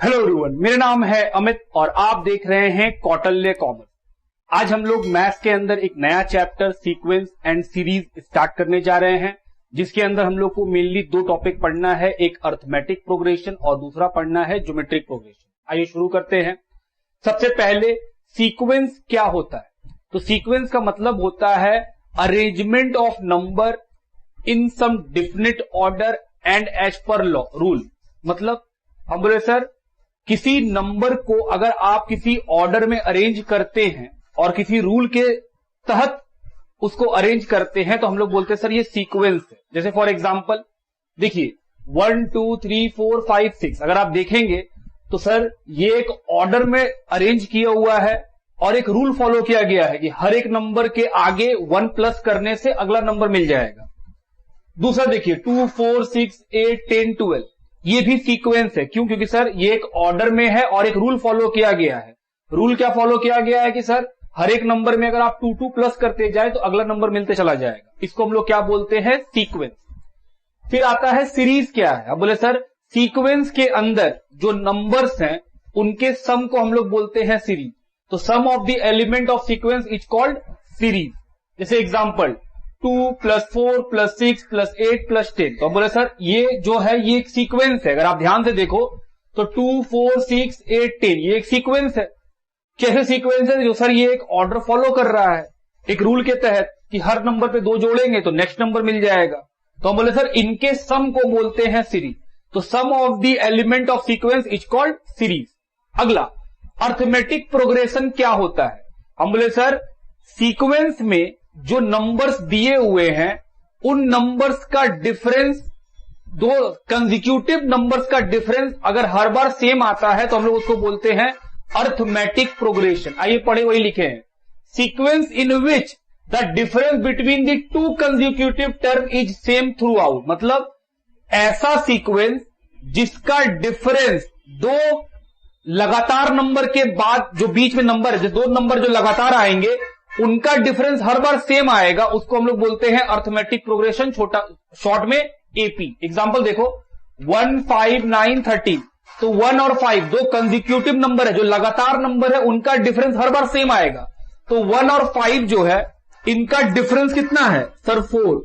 Hello everyone, मेरा नाम है अमित और आप देख रहे हैं कौटिल्य कॉमर्स। आज हम लोग मैथ्स के अंदर एक नया chapter sequence and series start करने जा रहे हैं, जिसके अंदर हम लोग को मेनली दो टॉपिक पढ़ना है, एक अर्थमेटिक प्रोग्रेशन और दूसरा पढ़ना है ज्योमेट्रिक प्रोग्रेशन। आइए शुरू करते हैं। सबसे पहले सीक्वेंस क्या होता है? तो सीक्वेंस का मतलब होता है arrangement of number in some definite order and as per law rule. मतलब हम बोले सर, किसी नंबर को अगर आप किसी ऑर्डर में अरेंज करते हैं और किसी रूल के तहत उसको अरेंज करते हैं तो हम लोग बोलते हैं सर ये सीक्वेंस है। जैसे फॉर एग्जांपल देखिए 1 2 3 4 5 6 अगर आप देखेंगे तो सर ये एक ऑर्डर में अरेंज किया हुआ है और एक रूल फॉलो किया गया है कि हर एक नंबर के आगे 1 प्लस करने से अगला नंबर मिल जाएगा। दूसरा देखिए 2 4 6 8 10 12 ये भी सीक्वेंस है। क्यों? क्योंकि सर ये एक ऑर्डर में है और एक रूल फॉलो किया गया है। रूल क्या फॉलो किया गया है कि सर हर एक नंबर में अगर आप 2 2 प्लस करते जाए तो अगला नंबर मिलते चला जाएगा। इसको हम लोग क्या बोलते हैं? सीक्वेंस। फिर आता है सीरीज। क्या है? अब बोले सर सीक्वेंस के अंदर जो नंबर्स हैं उनके सम को हम लोग बोलते हैं सीरीज। तो sum of the element of sequence is called series. जैसे एग्जांपल 2 + 4 + 6 + 8 + 10। तो अब बोले सर ये जो है ये एक सीक्वेंस है। अगर आप ध्यान से देखो तो 2 4 6 8 10 ये एक सीक्वेंस है। कैसे सीक्वेंस है? जो सर ये एक ऑर्डर फॉलो कर रहा है एक रूल के तहत कि हर नंबर पे 2 जोड़ेंगे तो नेक्स्ट नंबर मिल जाएगा। तो हम बोले सर इनके सम को बोलते हैं सीरीज। तो sum of the element of sequence is called series. अगला अर्थमेटिक प्रोग्रेशन क्या होता है? हम बोले सर सीक्वेंस में जो नंबर्स दिए हुए हैं उन नंबर्स का डिफरेंस, दो कंसेक्यूटिव नंबर्स का डिफरेंस अगर हर बार सेम आता है तो हम लोग उसको बोलते हैं अर्थमेटिक प्रोग्रेशन। आइए पढ़े वही लिखे हैं, sequence in which the difference between the two consecutive term is same through out. मतलब ऐसा सीक्वेंस जिसका डिफरेंस दो लगातार नंबर के बाद जो बीच में नंबर है, जो दो नंबर जो लगातार आएंगे उनका डिफरेंस हर बार सेम आएगा, उसको हम लोग बोलते हैं अर्थमेटिक प्रोग्रेशन, छोटा शॉर्ट में एपी। एग्जांपल देखो 1 5 9 13। तो 1 और 5 दो कंसेक्यूटिव नंबर है, जो लगातार नंबर है, उनका डिफरेंस हर बार सेम आएगा। तो 1 और 5 जो है इनका डिफरेंस कितना है सर? 4।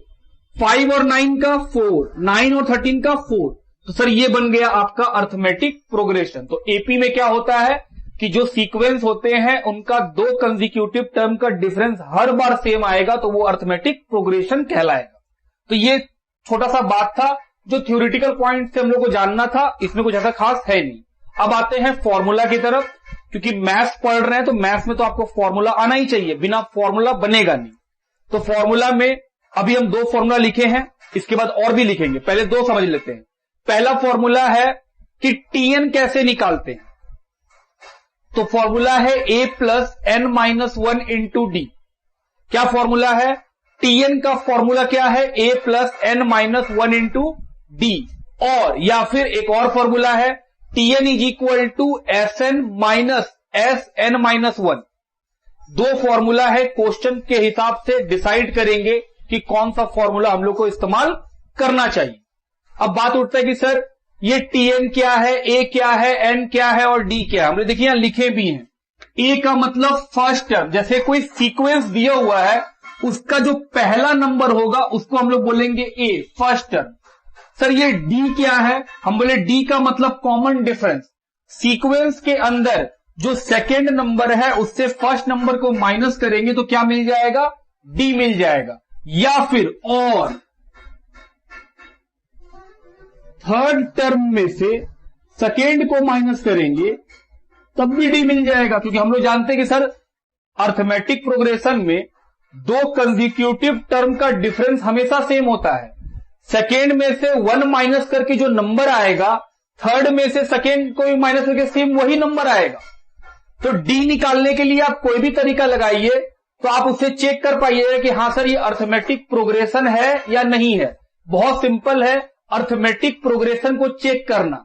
5 और 9 का 4, 9 और 13 का 4। तो सर ये बन गया आपका अर्थमेटिक प्रोग्रेशन। तो एपी में क्या होता है कि जो सीक्वेंस होते हैं उनका दो कंसेक्यूटिव टर्म का डिफरेंस हर बार सेम आएगा तो वो अर्थमेटिक प्रोग्रेशन कहलाएगा। तो ये छोटा सा बात था जो थ्योरेटिकल पॉइंट से हम लोग को जानना था, इसमें कुछ ऐसा खास है नहीं। अब आते हैं फॉर्मूला की तरफ, क्योंकि मैथ्स पढ़ रहे हैं तो मैथ्स में तो आपको फॉर्मूला आना ही चाहिए, बिना फॉर्मूला बनेगा नहीं। तो फॉर्मूला में अभी हम 2 फॉर्मूला लिखे हैं, इसके बाद और भी लिखेंगे, पहले 2 समझ लेते हैं। पहला फॉर्मूला है कि टीएन कैसे निकालते हैं। तो फॉर्मूला है a + n - 1 × d। क्या फॉर्मूला है? टीएन का फॉर्मूला क्या है? a + n - 1 × d। और या फिर एक और फॉर्मूला है Tn = Sn - Sn - 1। 2 फॉर्मूला है, क्वेश्चन के हिसाब से डिसाइड करेंगे कि कौन सा फॉर्मूला हम लोग को इस्तेमाल करना चाहिए। अब बात उठता है कि सर ये Tn क्या है, A क्या है, N क्या है और D क्या है। हमने देखिए यहां लिखे भी हैं। A का मतलब फर्स्ट टर्म, जैसे कोई सीक्वेंस दिया हुआ है उसका जो पहला नंबर होगा उसको हम लोग बोलेंगे A, फर्स्ट टर्म। सर ये D क्या है? हम बोले D का मतलब कॉमन डिफरेंस। सीक्वेंस के अंदर जो सेकेंड नंबर है उससे फर्स्ट नंबर को माइनस करेंगे तो क्या मिल जाएगा? D मिल जाएगा। या फिर और थर्ड टर्म में से सेकेंड को माइनस करेंगे तब भी डी मिल जाएगा, क्योंकि हम लोग जानते हैं कि सर अर्थमेटिक प्रोग्रेशन में दो कंसेक्यूटिव टर्म का डिफरेंस हमेशा सेम होता है। सेकेंड में से 1 माइनस करके जो नंबर आएगा, थर्ड में से सेकेंड को भी माइनस करके सेम वही नंबर आएगा। तो डी निकालने के लिए आप कोई भी तरीका लगाइए तो आप उससे चेक कर पाइएगा कि हां सर ये अर्थमेटिक प्रोग्रेशन है या नहीं है। बहुत सिंपल है अर्थमेटिक प्रोग्रेशन को चेक करना।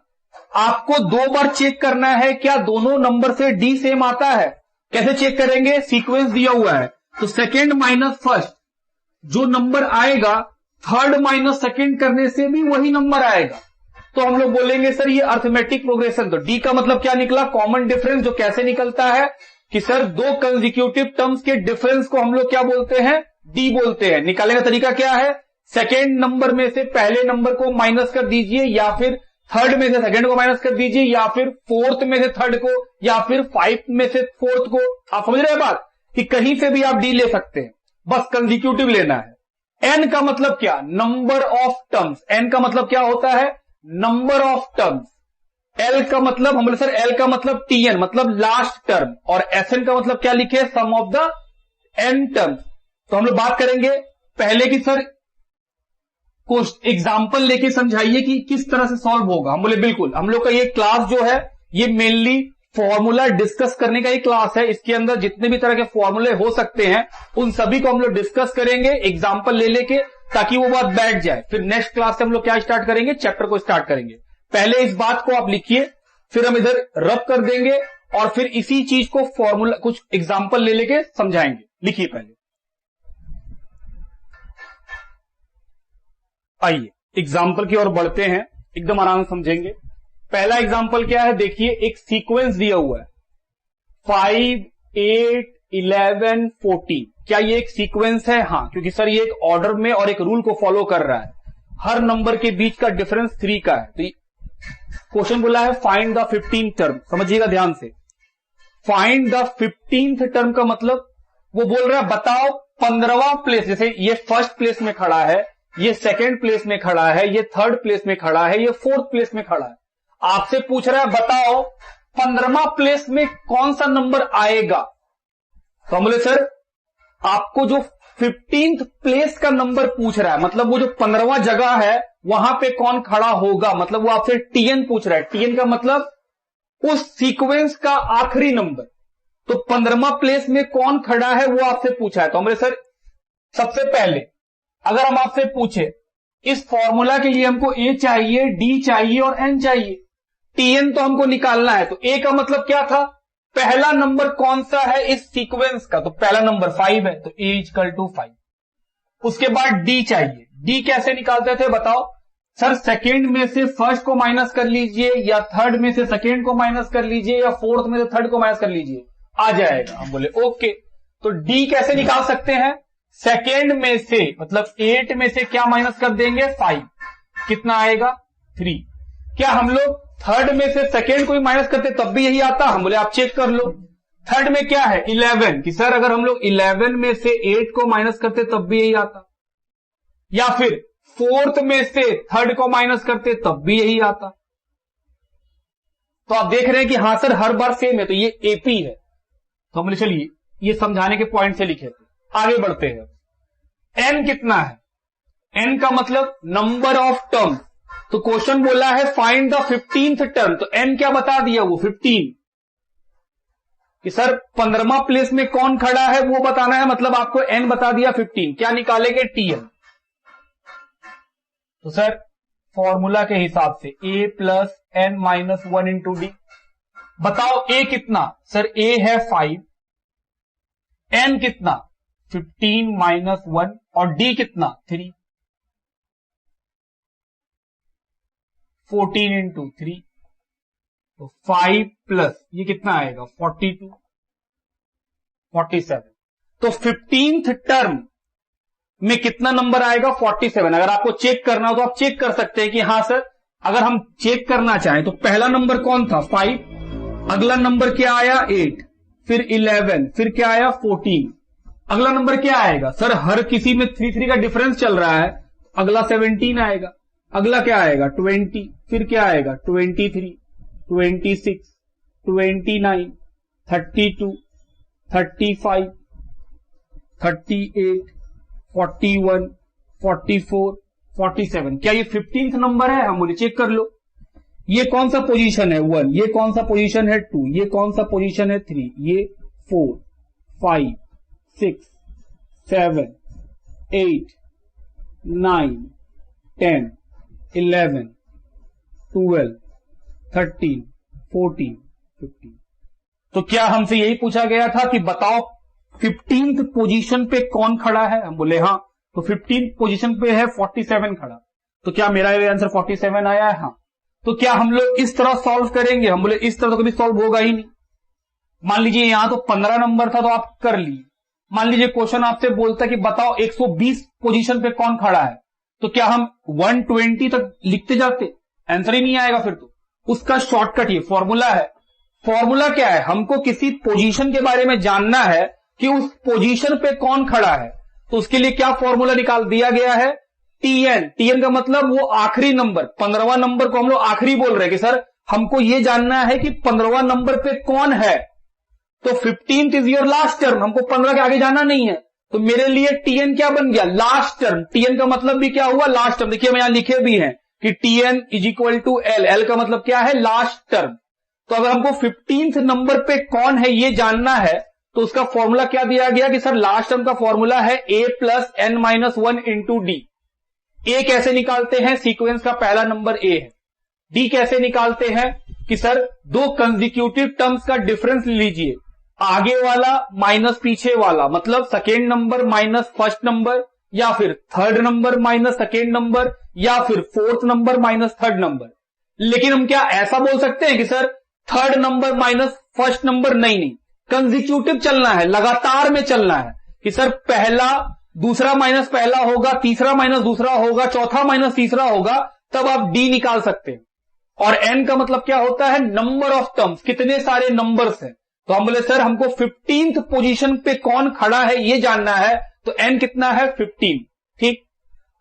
आपको 2 बार चेक करना है क्या दोनों नंबर से डी सेम आता है। कैसे चेक करेंगे? सीक्वेंस दिया हुआ है तो सेकेंड माइनस फर्स्ट जो नंबर आएगा, थर्ड माइनस सेकेंड करने से भी वही नंबर आएगा। तो हम लोग बोलेंगे सर ये अर्थमेटिक प्रोग्रेशन। तो डी का मतलब क्या निकला, कॉमन डिफरेंस, जो कैसे निकलता है कि सर दो कंसेक्यूटिव टर्म्स के डिफरेंस को हम लोग क्या बोलते हैं, डी बोलते हैं। निकालने का तरीका क्या है, सेकेंड नंबर में से पहले नंबर को माइनस कर दीजिए, या फिर थर्ड में से सेकेंड को माइनस कर दीजिए, या फिर फोर्थ में से थर्ड को, या फिर 5 में से फोर्थ को। आप समझ रहे हैं बात, कि कहीं से भी आप डी ले सकते हैं, बस कंसेक्यूटिव लेना है। एन का मतलब क्या, नंबर ऑफ टर्म्स। एन का मतलब क्या होता है, नंबर ऑफ टर्म्स। एल का मतलब, हम बोले सर एल का मतलब टीएन, मतलब लास्ट टर्म, और एसएन का मतलब क्या लिखे, सम ऑफ द एन टर्म्स। तो हम लोग बात करेंगे पहले कि सर कुछ एग्जाम्पल लेके समझाइए कि किस तरह से सॉल्व होगा। हम बोले बिल्कुल, हम लोग का ये क्लास जो है ये मेनली फॉर्मूला डिस्कस करने का ही क्लास है। इसके अंदर जितने भी तरह के फॉर्मूले हो सकते हैं उन सभी को हम लोग डिस्कस करेंगे एग्जाम्पल ले लेके, ताकि वो बात बैठ जाए। फिर नेक्स्ट क्लास से हम लोग क्या स्टार्ट करेंगे, चैप्टर को स्टार्ट करेंगे। पहले इस बात को आप लिखिए, फिर हम इधर रब कर देंगे, और फिर इसी चीज को फॉर्मूला कुछ एग्जाम्पल ले लेके समझाएंगे। लिखिए पहले, आइए एग्जाम्पल की ओर बढ़ते हैं, एकदम आराम से समझेंगे। पहला एग्जाम्पल क्या है, देखिए एक सीक्वेंस दिया हुआ है 5, 8, 11, 14। क्या ये एक सीक्वेंस है, हाँ, क्योंकि सर ये एक ऑर्डर में और एक रूल को फॉलो कर रहा है। हर नंबर के बीच का डिफरेंस 3 का है। तो क्वेश्चन बोला है फाइंड द 15th टर्म, समझिएगा ध्यान से। फाइंड द 15th टर्म का मतलब वो बोल रहा है बताओ 15वां प्लेस, जैसे ये फर्स्ट प्लेस में खड़ा है, ये सेकेंड प्लेस में खड़ा है, ये थर्ड प्लेस में खड़ा है, ये फोर्थ प्लेस में खड़ा है। आपसे पूछ रहा है बताओ 15वां प्लेस में कौन सा नंबर आएगा। तो हम बोले सर आपको जो 15th प्लेस का नंबर पूछ रहा है, मतलब वो जो 15वां जगह है वहां पे कौन खड़ा होगा, मतलब वो आपसे टीएन पूछ रहा है। टीएन का मतलब उस सीक्वेंस का आखिरी नंबर। तो 15वां प्लेस में कौन खड़ा है वो आपसे पूछा है। तो हमने सर सबसे पहले अगर हम आपसे पूछे इस फॉर्मूला के लिए हमको ए चाहिए, डी चाहिए और एन चाहिए, टीएन तो हमको निकालना है। तो ए का मतलब क्या था, पहला नंबर कौन सा है इस सीक्वेंस का, तो पहला नंबर 5 है, तो ए इक्वल टू 5। उसके बाद डी चाहिए। डी कैसे निकालते थे बताओ, सर सेकेंड में से फर्स्ट को माइनस कर लीजिए, या थर्ड में से सेकेंड को माइनस कर लीजिए, या फोर्थ में से थर्ड को माइनस कर लीजिए, आ जाएगा। हम बोले ओके। तो डी कैसे निकाल सकते हैं, सेकेंड में से मतलब 8 में से क्या माइनस कर देंगे, 5, कितना आएगा 3। क्या हम लोग थर्ड में से सेकेंड को भी माइनस करते तब भी यही आता, हम बोले आप चेक कर लो। थर्ड में क्या है 11, कि सर अगर हम लोग 11 में से 8 को माइनस करते तब भी यही आता, या फिर फोर्थ में से थर्ड को माइनस करते तब भी यही आता। तो आप देख रहे हैं कि हाँ सर हर बार सेम है, तो ये एपी है। तो हमने चलिए ये समझाने के पॉइंट से लिखे थे, आगे बढ़ते हैं। एन कितना है, एन का मतलब नंबर ऑफ टर्म। तो क्वेश्चन बोला है फाइंड द 15th टर्म, तो एन क्या बता दिया वो 15, कि सर 15वां प्लेस में कौन खड़ा है वो बताना है, मतलब आपको एन बता दिया 15। क्या निकालेंगे, टीएन। तो सर फॉर्मूला के हिसाब से a plus n minus 1 into d. बताओ ए कितना, सर ए है 5, एन कितना 15 माइनस 1, और डी कितना 3, 14 इंटू 3। तो 5 प्लस ये कितना आएगा 42, 47। तो 15th टर्म में कितना नंबर आएगा 47। अगर आपको चेक करना हो तो आप चेक कर सकते हैं कि हाँ सर अगर हम चेक करना चाहें तो पहला नंबर कौन था 5, अगला नंबर क्या आया 8, फिर 11, फिर क्या आया 14, अगला नंबर क्या आएगा, सर हर किसी में 3 का डिफरेंस चल रहा है, अगला 17 आएगा, अगला क्या आएगा 20, फिर क्या आएगा 23, 26, 29, 32, 35, 38, 41, 44, 47। क्या ये 15th नंबर है, हम बोले चेक कर लो। ये कौन सा पोजीशन है 1, ये कौन सा पोजीशन है 2, ये कौन सा पोजीशन है 3, ये 4, 5, 6, 7, 8, 9, 10, 11, 12, 13, 14, 15। तो क्या हमसे यही पूछा गया था कि बताओ 15th पोजीशन पे कौन खड़ा है, हम बोले हाँ। तो 15th पोजीशन पे है 47 खड़ा। तो क्या मेरा आंसर 47 आया है, हाँ। तो क्या हम लोग इस तरह सॉल्व करेंगे? हम बोले इस तरह तो कभी सॉल्व होगा ही नहीं। मान लीजिए यहां तो 15 नंबर था तो आप कर लिए। मान लीजिए क्वेश्चन आपसे बोलता है कि बताओ 120 पोजीशन पे कौन खड़ा है, तो क्या हम 120 तक लिखते जाते? आंसर ही नहीं आएगा फिर तो। उसका शॉर्टकट ये फॉर्मूला है। फॉर्मूला क्या है? हमको किसी पोजीशन के बारे में जानना है कि उस पोजीशन पे कौन खड़ा है, तो उसके लिए क्या फॉर्मूला निकाल दिया गया है? टीएन। टीएन का मतलब वो आखिरी नंबर, 15वां नंबर को हम लोग आखिरी बोल रहे हैं कि सर हमको ये जानना है कि 15वां नंबर पे कौन है, तो 15th is your last term, हमको 15 के आगे जाना नहीं है। तो मेरे लिए टीएन क्या बन गया? Last term. टीएन का मतलब भी क्या हुआ? Last term. देखिए मैं यहां लिखे भी हैं कि tn is equal to L. L का मतलब क्या है? Last term. तो अगर हमको 15th नंबर पे कौन है ये जानना है, तो उसका फॉर्मूला क्या दिया गया कि सर लास्ट टर्म का फॉर्मूला है a प्लस n minus 1 into d. A कैसे निकालते हैं? सीक्वेंस का पहला नंबर ए है। डी कैसे निकालते हैं कि सर दो कंसेक्यूटिव टर्म्स का डिफरेंस लीजिए, आगे वाला माइनस पीछे वाला, मतलब second number minus first number, या फिर third number minus second number, या फिर fourth number minus third number. लेकिन हम क्या ऐसा बोल सकते हैं कि sir third number minus first number? नहीं, कंसेक्यूटिव चलना है, लगातार में चलना है कि सर पहला दूसरा माइनस पहला होगा, तीसरा माइनस दूसरा होगा, चौथा माइनस तीसरा होगा, तब आप डी निकाल सकते हैं। और एन का मतलब क्या होता है? नंबर ऑफ टर्म्स, कितने सारे नंबर्स हैं। तो हम बोले सर हमको 15th पोजीशन पे कौन खड़ा है ये जानना है, तो एन कितना है? 15। ठीक,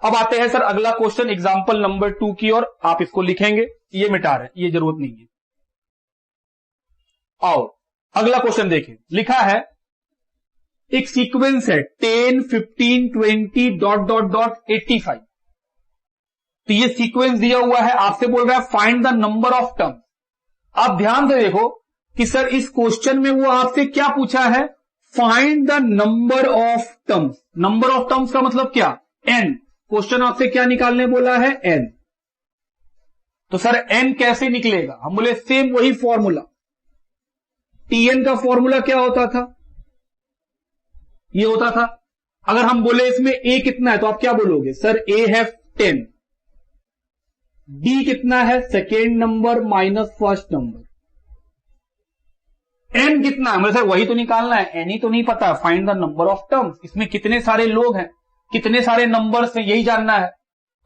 अब आते हैं सर अगला क्वेश्चन एग्जांपल नंबर 2 की ओर। आप इसको लिखेंगे, ये मिटा रहे हैं, ये जरूरत नहीं है। आओ अगला क्वेश्चन देखें। लिखा है एक सीक्वेंस है 10, 15, 20 डॉट डॉट डॉट 85। तो ये सीक्वेंस दिया हुआ है, आपसे बोल रहा है find the number of terms. आप ध्यान से देखो कि सर इस क्वेश्चन में वो आपसे क्या पूछा है? Find the number of terms. Number of terms का मतलब क्या? एन। क्वेश्चन आपसे क्या निकालने बोला है? एन। तो सर एन कैसे निकलेगा? हम बोले सेम वही फॉर्मूला। टीएन का फॉर्मूला क्या होता था? ये होता था। अगर हम बोले इसमें ए कितना है तो आप क्या बोलोगे? सर ए है 10। डी कितना है? Second number minus first number. N कितना है? सर वही तो निकालना है, एन ही तो नहीं पता। Find the number of terms, इसमें कितने सारे लोग हैं, कितने सारे नंबर्स हैं, यही जानना है।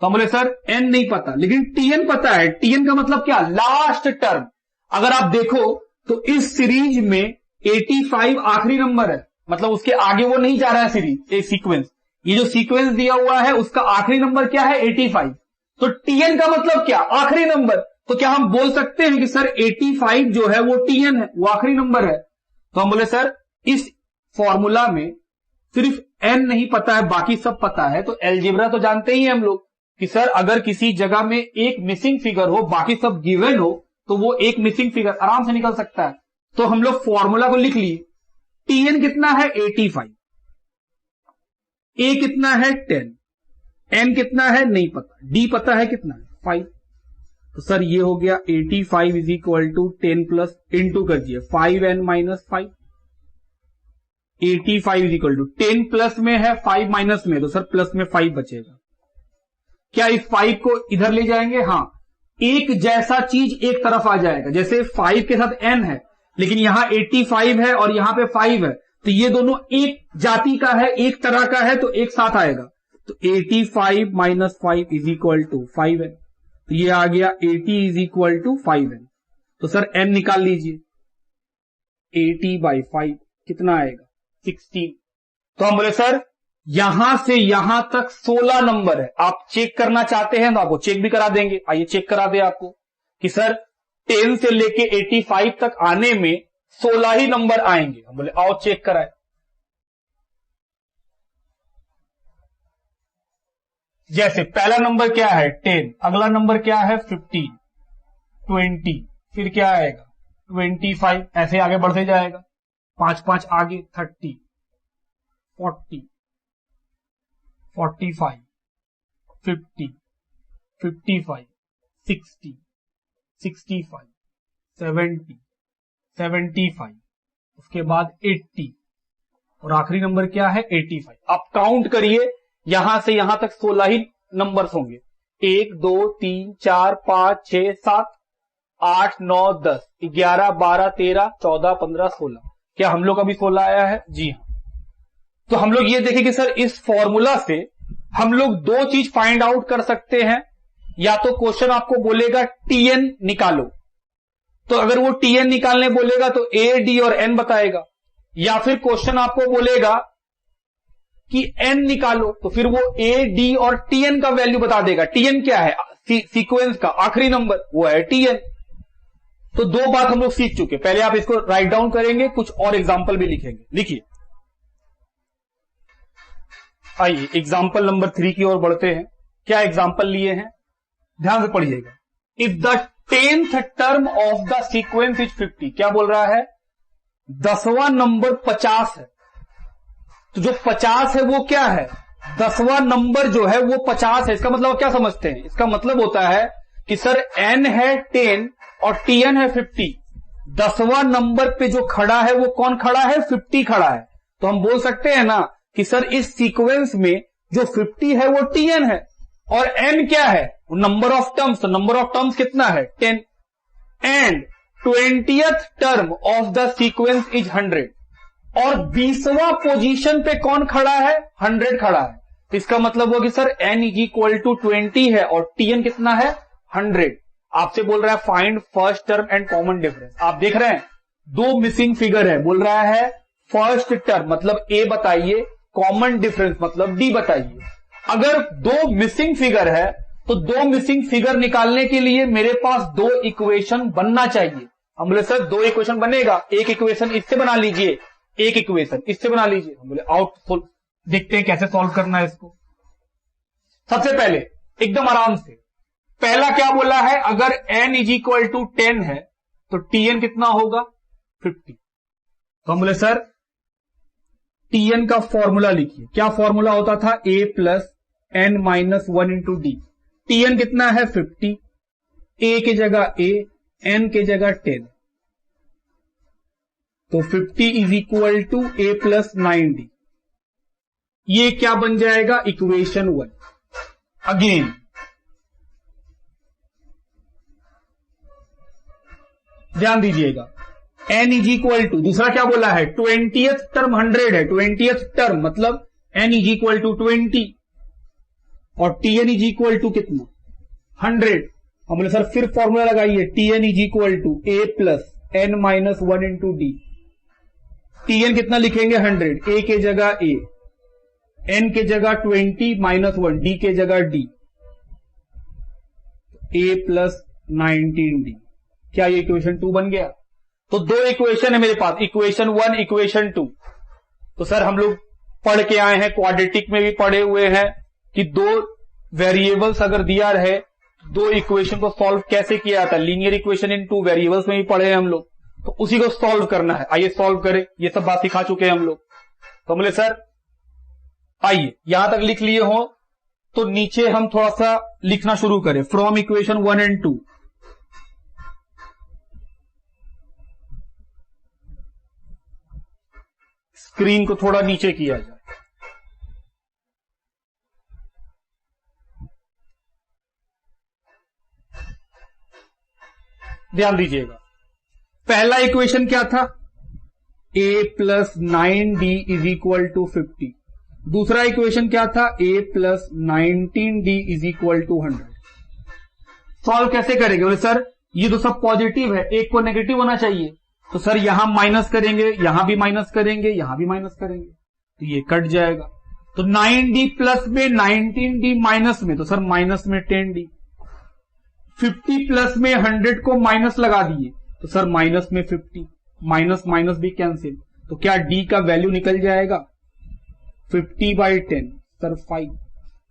तो हम बोले सर एन नहीं पता, लेकिन टीएन पता है। टीएन का मतलब क्या? Last term. अगर आप देखो तो इस सीरीज में 85 आखिरी नंबर है, मतलब उसके आगे वो नहीं जा रहा है सीरीज, एक सीक्वेंस। ये जो सीक्वेंस दिया हुआ है उसका आखिरी नंबर क्या है? 85। तो टीएन का मतलब क्या? आखिरी नंबर। तो क्या हम बोल सकते हैं कि सर 85 जो है वो टीएन है, वो आखिरी नंबर है? तो हम बोले सर इस फॉर्मूला में सिर्फ एन नहीं पता है, बाकी सब पता है। तो एलजेब्रा तो जानते ही हैं हम लोग कि सर अगर किसी जगह में एक मिसिंग फिगर हो, बाकी सब गिवन हो, तो वो एक मिसिंग फिगर आराम से निकल सकता है। तो हम लोग फॉर्मूला को लिख लिए। टीएन कितना है? 85। ए कितना है? 10। एन कितना है? नहीं पता। डी पता है कितना है? 5। तो सर ये हो गया 85 is equal to 10 plus into कर दिए 5n minus 5। 85 is equal to 10 plus में है, 5 माइनस में, तो सर प्लस में 5 बचेगा। क्या इस 5 को इधर ले जाएंगे? हाँ, एक जैसा चीज एक तरफ आ जाएगा। जैसे 5 के साथ n है, लेकिन यहां 85 है और यहां पे 5 है, तो ये दोनों एक जाति का है, एक तरह का है, तो एक साथ आएगा। तो 85 minus 5 is equal to 5n। तो ये आ गया 80 इज इक्वल टू 5n। तो सर n निकाल लीजिए। 80 बाई 5 कितना आएगा? 16। तो हम बोले सर यहां से यहां तक 16 नंबर है। आप चेक करना चाहते हैं तो आपको चेक भी करा देंगे। आइए चेक करा दे आपको कि सर 10 से लेके 85 तक आने में 16 ही नंबर आएंगे। हम बोले आओ चेक कराए। जैसे पहला नंबर क्या है? 10। अगला नंबर क्या है? 15, 20, फिर क्या आएगा? 25। ऐसे आगे बढ़ते जाएगा, 5 आगे 30, 40, 45, 50, 55, 60, 65, 70, 75, उसके बाद 80 और आखिरी नंबर क्या है? 85। आप काउंट करिए, यहां से यहां तक 16 ही नंबर्स होंगे। 1 2 3 4 5 6 7 8 9 10 11 12 13 14 15 16। क्या हम लोग अभी 16 आया है? जी हाँ। तो हम लोग ये देखें कि सर इस फॉर्मूला से हम लोग दो चीज फाइंड आउट कर सकते हैं। या तो क्वेश्चन आपको बोलेगा टीएन निकालो, तो अगर वो टीएन निकालने बोलेगा तो ए डी और एन बताएगा, या फिर क्वेश्चन आपको बोलेगा कि एन निकालो तो फिर वो ए डी और टीएन का वैल्यू बता देगा। टीएन क्या है? सीक्वेंस का आखिरी नंबर, वो है टीएन। तो दो बात हम लोग सीख चुके। पहले आप इसको राइट डाउन करेंगे, कुछ और एग्जाम्पल भी लिखेंगे। लिखिए, आइए एग्जाम्पल नंबर 3 की ओर बढ़ते हैं। क्या एग्जाम्पल लिए हैं, ध्यान से पढ़िएगा। If the 10th term of the sequence is 50, क्या बोल रहा है? 10वां नंबर 50 है। तो जो 50 है वो क्या है? 10वां नंबर जो है वो 50 है। इसका मतलब क्या समझते हैं? इसका मतलब होता है कि सर n है 10 और tn है 50। 10वां नंबर पे जो खड़ा है वो कौन खड़ा है? 50 खड़ा है। तो हम बोल सकते हैं ना कि सर इस सीक्वेंस में जो 50 है वो tn है, और n क्या है? Number of terms. तो नंबर ऑफ टर्म्स कितना है? 10। And 20th term of the sequence is 100, और 20वां पोजीशन पे कौन खड़ा है? 100 खड़ा है। तो इसका मतलब हुआ कि sir n is equal to 20 है और tn कितना है? 100। आपसे बोल रहा है find first term and common difference. आप देख रहे हैं दो मिसिंग फिगर है। बोल रहा है फर्स्ट टर्म मतलब a बताइए, कॉमन डिफरेंस मतलब d बताइए। अगर दो मिसिंग फिगर है तो दो मिसिंग फिगर निकालने के लिए मेरे पास दो इक्वेशन बनना चाहिए। हम बोले सर दो इक्वेशन बनेगा, एक इक्वेशन इससे बना लीजिए, एक इक्वेशन इससे बना लीजिए। हम बोले आउट, देखते हैं कैसे सॉल्व करना है इसको। सबसे पहले एकदम आराम से, पहला क्या बोला है? अगर n इज इक्वल टू 10 है तो tn कितना होगा? 50। तो हम बोले सर tn का फॉर्मूला लिखिए। क्या फॉर्मूला होता था? a plus n minus 1 into D. tn कितना है? 50। a की जगह a, n की जगह 10, तो 50 is equal to a plus 9d। ये क्या बन जाएगा? इक्वेशन 1। अगेन ध्यान दीजिएगा, n इज इक्वल टू, दूसरा क्या बोला है? 20th टर्म 100 है। 20th टर्म मतलब n इज इक्वल टू 20 और tn इज इक्वल टू कितना? 100। हम बोले सर फिर फॉर्मूला लगाइए, tn is equal to a plus n minus 1 into D. tn कितना लिखेंगे? 100। a के जगह a, n के जगह 20 माइनस 1, d के जगह d, a प्लस 19d। क्या ये इक्वेशन 2 बन गया? तो दो इक्वेशन है मेरे पास, इक्वेशन 1, इक्वेशन 2। तो सर हम लोग पढ़ के आए हैं, क्वाड्रेटिक में भी पढ़े हुए हैं कि दो वेरिएबल्स अगर दिया रहे, दो इक्वेशन को सॉल्व कैसे किया जाता है। लीनियर इक्वेशन इन 2 वेरिएबल्स में भी पढ़े हैं हम लोग, तो उसी को सॉल्व करना है। आइए सॉल्व करें, ये सब बात सिखा चुके हैं हम लोग। तो बोले सर आइए यहां तक लिख लिए हो तो नीचे हम थोड़ा सा लिखना शुरू करें। फ्रॉम इक्वेशन 1 एंड 2, स्क्रीन को थोड़ा नीचे किया जाए। ध्यान दीजिएगा, पहला इक्वेशन क्या था? a plus 9d is equal to 50। दूसरा इक्वेशन क्या था? a plus 19d is equal to 100। Solve कैसे करेंगे? बोले सर ये तो सब पॉजिटिव है, एक को नेगेटिव होना चाहिए। तो सर यहां माइनस करेंगे, यहां भी माइनस करेंगे, यहां भी माइनस करेंगे, तो ये कट जाएगा। तो 9d प्लस में 19d माइनस में, तो सर माइनस में 10d। 50 प्लस में 100 को माइनस लगा दिए, तो सर माइनस में 50, माइनस माइनस भी कैंसिल, तो क्या d का वैल्यू निकल जाएगा? 50/10 सर 5,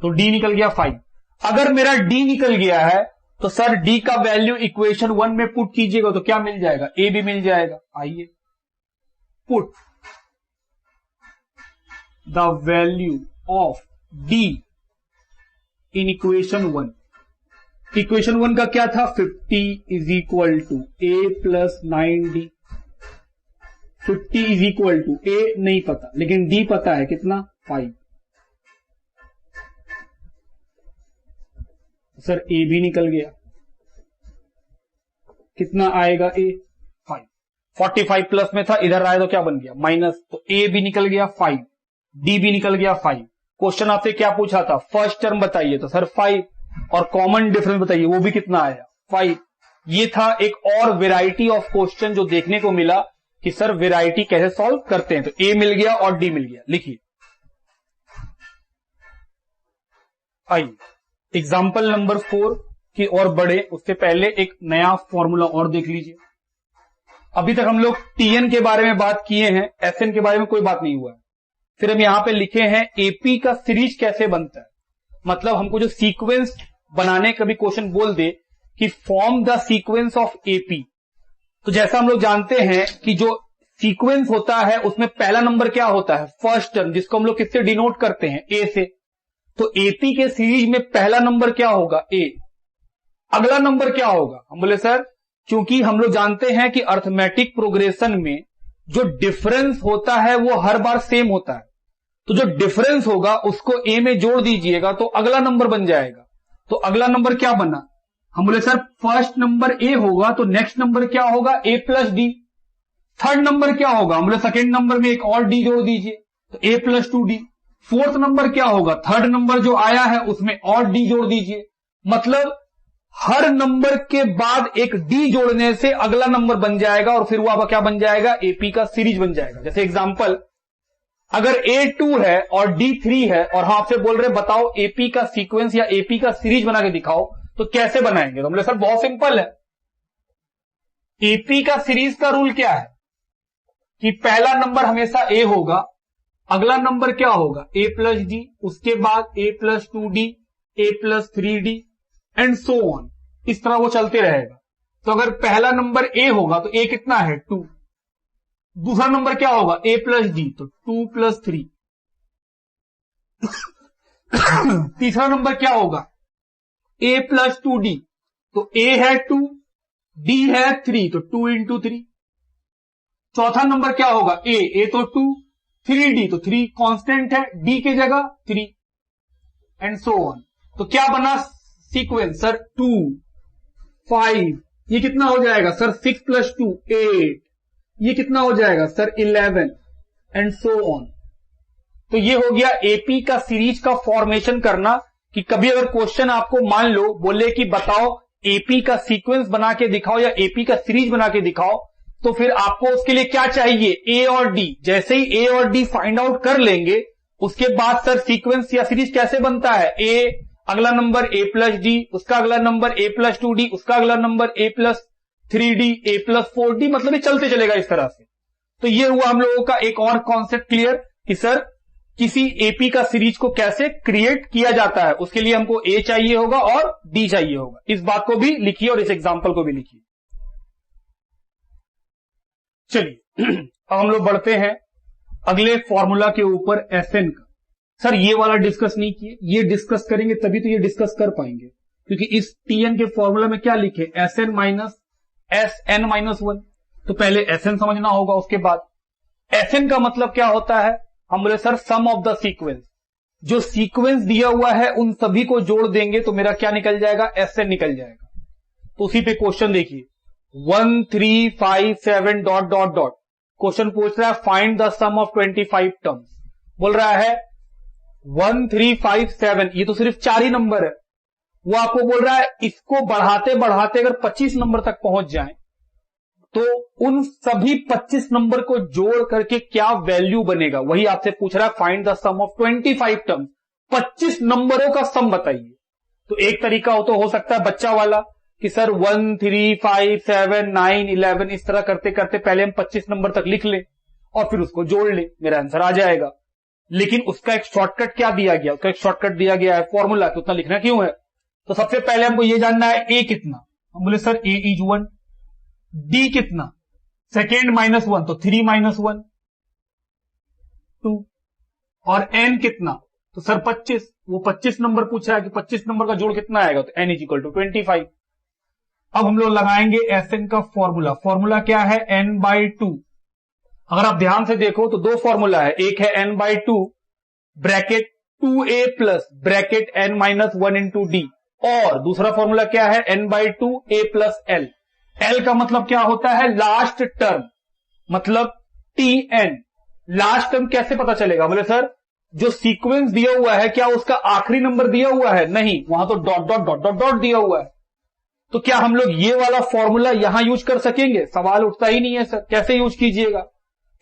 तो d निकल गया 5। अगर मेरा d निकल गया है तो सर d का वैल्यू इक्वेशन 1 में पुट कीजिएगा तो क्या मिल जाएगा? a भी मिल जाएगा। आइए put the value of d in equation 1। Equation 1 का क्या था? 50 is equal to a plus 9d। 50 is equal to a नहीं पता लेकिन d पता है, कितना? 5। सर ए भी निकल गया, कितना आएगा ए 5, 45 प्लस में था, इधर आया तो क्या बन गया माइनस, तो ए भी निकल गया 5, डी भी निकल गया 5। क्वेश्चन आपसे क्या पूछा था, फर्स्ट टर्म बताइए, तो सर 5, और कॉमन डिफरेंस बताइए, वो भी कितना आया 5। ये था एक और वेराइटी ऑफ क्वेश्चन जो देखने को मिला कि सर वेराइटी कैसे सॉल्व करते हैं। तो ए मिल गया और डी मिल गया, लिखिए। आइए एग्जाम्पल नंबर 4 की और बढ़े उससे पहले एक नया फॉर्मूला और देख लीजिए। अभी तक हम लोग टीएन के बारे में बात किए हैं, एसएन के बारे में कोई बात नहीं हुआ है। फिर हम यहां पे लिखे हैं एपी का सीरीज कैसे बनता है, मतलब हमको जो सीक्वेंस बनाने का भी क्वेश्चन बोल दे कि form the sequence of AP. तो जैसा हम लोग जानते हैं कि जो सीक्वेंस होता है उसमें पहला नंबर क्या होता है, फर्स्ट टर्म, जिसको हम लोग किससे डिनोट करते हैं, ए से। तो एपी के सीरीज में पहला नंबर क्या होगा, ए। अगला नंबर क्या होगा, हम बोले सर क्योंकि हम लोग जानते हैं कि अर्थमेटिक प्रोग्रेशन में जो डिफरेंस होता है वो हर बार सेम होता है, तो जो डिफरेंस होगा उसको ए में जोड़ दीजिएगा तो अगला नंबर बन जाएगा। तो अगला नंबर क्या बना, हम बोले सर फर्स्ट नंबर ए होगा तो नेक्स्ट नंबर क्या होगा, ए प्लस डी। थर्ड नंबर क्या होगा, हम बोले सेकेंड नंबर में एक और डी जोड़ दीजिए तो ए प्लस 2d। फोर्थ नंबर क्या होगा, थर्ड नंबर जो आया है उसमें और डी जोड़ दीजिए। मतलब हर नंबर के बाद एक डी जोड़ने से अगला नंबर बन जाएगा और फिर वो आपका क्या बन जाएगा, एपी का सीरीज बन जाएगा। जैसे एग्जांपल, अगर A2 है और D3 है और हम आपसे बोल रहे बताओ एपी का सीक्वेंस या एपी का सीरीज बना के दिखाओ, तो कैसे बनाएंगे। तो हम बोले सर बहुत सिंपल है, एपी का सीरीज का रूल क्या है कि पहला नंबर हमेशा ए होगा, अगला नंबर क्या होगा, ए प्लस डी, उसके बाद a plus 2d, a plus 3d and so on, इस तरह वो चलते रहेगा। तो अगर पहला नंबर ए होगा तो ए कितना है 2, दूसरा नंबर क्या होगा ए प्लस डी तो 2 प्लस 3, तीसरा नंबर क्या होगा ए प्लस 2d, तो ए है 2, डी है 3 तो 2 इंटू 3। चौथा नंबर क्या होगा ए तो 2, 3d तो 3 कांस्टेंट है, डी की जगह 3 एंड सो ऑन। तो क्या बना सीक्वेंस, सर 2, 5, ये कितना हो जाएगा सर 6 प्लस 2 8, ये कितना हो जाएगा सर 11 एंड सो ऑन। तो ये हो गया एपी का सीरीज का फॉर्मेशन करना, कि कभी अगर क्वेश्चन आपको मान लो बोले कि बताओ एपी का सीक्वेंस बना के दिखाओ या एपी का सीरीज बना के दिखाओ, तो फिर आपको उसके लिए क्या चाहिए, ए और डी। जैसे ही ए और डी फाइंड आउट कर लेंगे उसके बाद सर सीक्वेंस या सीरीज कैसे बनता है, ए अगला नंबर ए प्लस डी, उसका अगला नंबर ए प्लस 2d, उसका अगला number A plus 3d, A plus 4d, मतलब ये चलते चलेगा इस तरह से। तो ये हुआ हम लोगों का एक और कॉन्सेप्ट क्लियर कि सर किसी एपी का सीरीज को कैसे क्रिएट किया जाता है, उसके लिए हमको ए चाहिए होगा और डी चाहिए होगा। इस बात को भी लिखिए और इस एग्जाम्पल को भी लिखिए। चलिए अब हम लोग बढ़ते हैं अगले फॉर्मूला के ऊपर, एसएन का। सर ये वाला डिस्कस नहीं किए, ये डिस्कस करेंगे तभी तो ये डिस्कस कर पाएंगे, क्योंकि इस टीएन के फॉर्मूला में क्या लिखे, एसएन माइनस एसएन माइनस 1। तो पहले एसएन समझना होगा, उसके बाद एसएन का मतलब क्या होता है, हम बोले sir sum of the sequence, जो सीक्वेंस दिया हुआ है उन सभी को जोड़ देंगे तो मेरा क्या निकल जाएगा, एसएन निकल जाएगा। तो उसी पे क्वेश्चन देखिए, 1 3 5 7 डॉट डॉट डॉट, क्वेश्चन पूछ रहा है find the sum of 25 terms. बोल रहा है 1 3 5 7, ये तो सिर्फ 4 ही नंबर है, वो आपको बोल रहा है इसको बढ़ाते बढ़ाते अगर 25 नंबर तक पहुंच जाए तो उन सभी 25 नंबर को जोड़ करके क्या वैल्यू बनेगा, वही आपसे पूछ रहा है find the sum of 25 terms, 25 नंबरों का सम बताइए। तो एक तरीका हो सकता है बच्चा वाला कि सर 1 3 5 7 9 11, इस तरह करते करते पहले हम 25 नंबर तक लिख लें और फिर उसको जोड़ लें, मेरा आंसर आ जाएगा। लेकिन उसका एक शॉर्टकट क्या दिया गया, उसका एक शॉर्टकट दिया गया है फॉर्मूला, कि उतना लिखना क्यों है। तो सबसे पहले हमको ये जानना है ए कितना, हम बोले सर ए इज 1, डी कितना, सेकेंड माइनस 1 तो 3 माइनस 1 2, और एन कितना, तो सर 25, वो 25 नंबर पूछा है कि 25 नंबर का जोड़ कितना आएगा, तो एन इज इक्वल टू 25। अब हम लोग लगाएंगे एसएन का फॉर्मूला। फॉर्मूला क्या है, एन बाई 2। अगर आप ध्यान से देखो तो दो फॉर्मूला है, एक है n by 2 bracket 2a plus bracket n minus 1 into d, और दूसरा फॉर्मूला क्या है, n/2 a plus L. L का मतलब क्या होता है, लास्ट टर्म, मतलब tn। लास्ट टर्म कैसे पता चलेगा, बोले सर जो सीक्वेंस दिया हुआ है क्या उसका आखिरी नंबर दिया हुआ है, नहीं, वहां तो dot dot dot dot dot दिया हुआ है। तो क्या हम लोग ये वाला फॉर्मूला यहां यूज कर सकेंगे, सवाल उठता ही नहीं है सर, कैसे यूज कीजिएगा,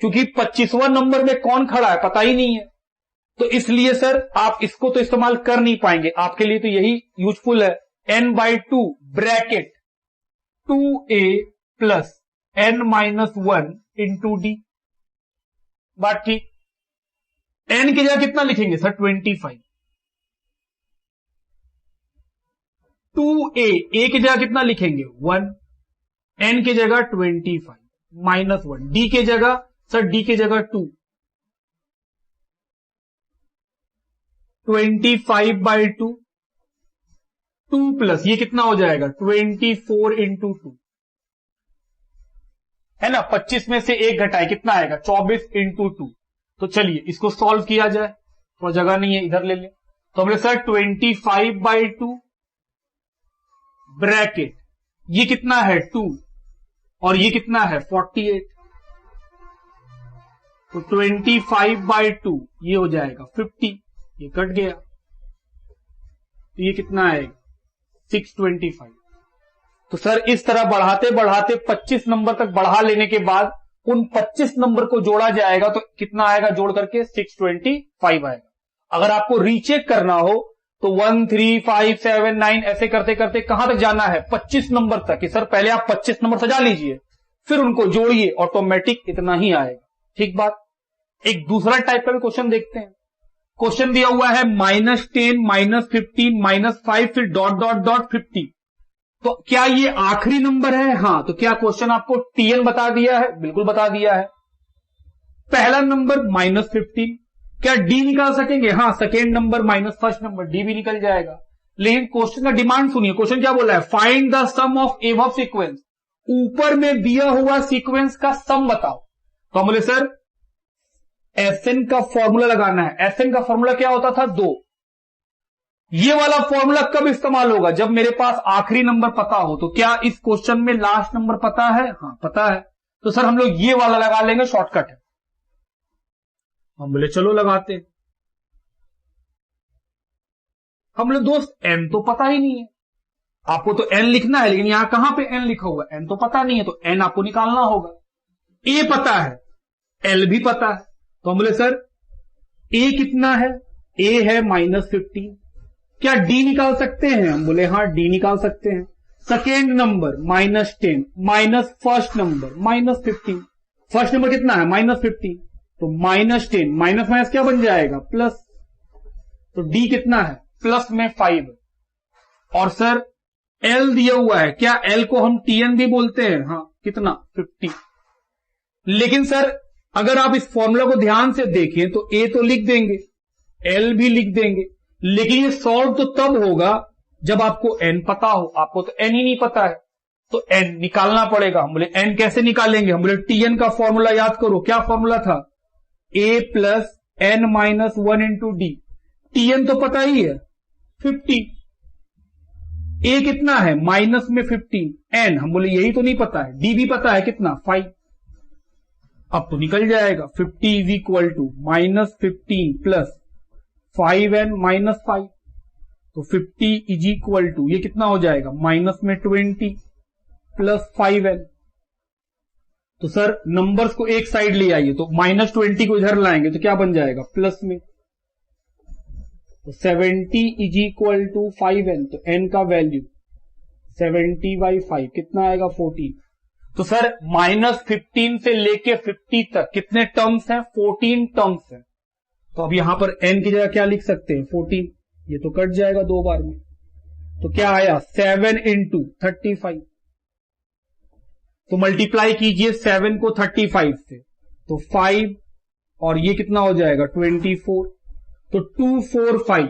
क्योंकि 25वां नंबर में कौन खड़ा है पता ही नहीं है। तो इसलिए सर आप इसको तो इस्तेमाल कर नहीं पाएंगे, आपके लिए तो यही यूजफुल है, n/2 bracket 2a plus n-1 into D. बात ठीक। n की जगह कितना लिखेंगे सर, 25। 2a, a की जगह कितना लिखेंगे 1, n की जगह 25 माइनस 1, d की जगह सर, d की जगह 2, 25/2, 2 प्लस ये कितना हो जाएगा 24 इंटू 2, है ना, 25 में से 1 घटाए कितना आएगा 24 इंटू 2। तो चलिए इसको सॉल्व किया जाए, थोड़ा जगह नहीं है इधर ले लें। तो बोले सर 25/2 ब्रैकेट ये कितना है 2 और ये कितना है 48, तो 25/2 ये हो जाएगा 50, ये कट गया, तो ये कितना आएगा 625। तो सर इस तरह बढ़ाते बढ़ाते 25 नंबर तक बढ़ा लेने के बाद उन 25 नंबर को जोड़ा जाएगा तो कितना आएगा, जोड़ करके 625 आएगा। अगर आपको रीचेक करना हो तो 1 3 5 7 9 ऐसे करते करते कहां तक जाना है 25 नंबर तक, कि सर पहले आप 25 नंबर सजा लीजिए फिर उनको जोड़िए, ऑटोमेटिक इतना ही आएगा। ठीक बात। एक दूसरा टाइप का भी क्वेश्चन देखते हैं। क्वेश्चन दिया हुआ है -10 -15 -5 फिर डॉट डॉट डॉट 50। तो क्या ये आखिरी नंबर है, हाँ, तो क्या क्वेश्चन आपको tn बता दिया है, बिल्कुल बता दिया है। पहला नंबर -15, क्या डी निकाल सकेंगे, हाँ, second number minus first number, D भी निकल जाएगा। लेकिन क्वेश्चन का डिमांड सुनिए, क्वेश्चन क्या बोला है, find the sum of above sequence, ऊपर में दिया हुआ सीक्वेंस का सम बताओ। तो हम बोले सर एसएन का फॉर्मूला लगाना है। एसएन का फॉर्मूला क्या होता था 2। ये वाला फॉर्मूला कब इस्तेमाल होगा, जब मेरे पास आखिरी नंबर पता हो। तो क्या इस क्वेश्चन में लास्ट नंबर पता है, हाँ पता है, तो सर हम लोग ये वाला लगा लेंगे, शॉर्टकट है। हम बोले चलो लगाते। हम बोले दोस्त n तो पता ही नहीं है, आपको तो n लिखना है लेकिन यहां कहां पे n लिखा हुआ है, n तो पता नहीं है, तो n आपको निकालना होगा। a पता है, l भी पता है, तो हम बोले सर a कितना है, a है -15, क्या d निकाल सकते हैं, हम बोले हाँ d निकाल सकते हैं। Second number -10 minus first number -15, first number कितना है -15, तो -10 माइनस माइनस क्या बन जाएगा प्लस, तो d कितना है प्लस में 5। और सर l दिया हुआ है, क्या l को हम tn भी बोलते हैं, हाँ कितना 50। लेकिन सर अगर आप इस फॉर्मूला को ध्यान से देखें तो a तो लिख देंगे, l भी लिख देंगे, लेकिन ये सॉल्व तो तब होगा जब आपको n पता हो, आपको तो n ही नहीं पता है, तो n निकालना पड़ेगा। हम बोले n कैसे निकालेंगे, हम बोले tn का फॉर्मूला याद करो, क्या फॉर्मूला था, a plus n-1 into D. tn तो पता ही है 50, a कितना है माइनस में 15, n हम बोले यही तो नहीं पता है, d भी पता है कितना 5। अब तो निकल जाएगा 50 is equal to -15 plus 5n minus 5, तो 50 इज इक्वल टू ये कितना हो जाएगा माइनस में 20 प्लस 5n। तो सर नंबर्स को एक साइड ले आइए, तो -20 को इधर लाएंगे तो क्या बन जाएगा प्लस में, तो 70 इज इक्वल टू 5n, तो n का वैल्यू 70/5 कितना आएगा 14। तो सर -15 से लेके 50 तक कितने टर्म्स हैं, 14 टर्म्स हैं। तो अब यहां पर n की जगह क्या लिख सकते हैं 14, ये तो कट जाएगा 2 बार में, तो क्या आया 7 इंटू 35, तो मल्टीप्लाई कीजिए 7 को 35 से, तो 5 और ये कितना हो जाएगा 24, तो 245।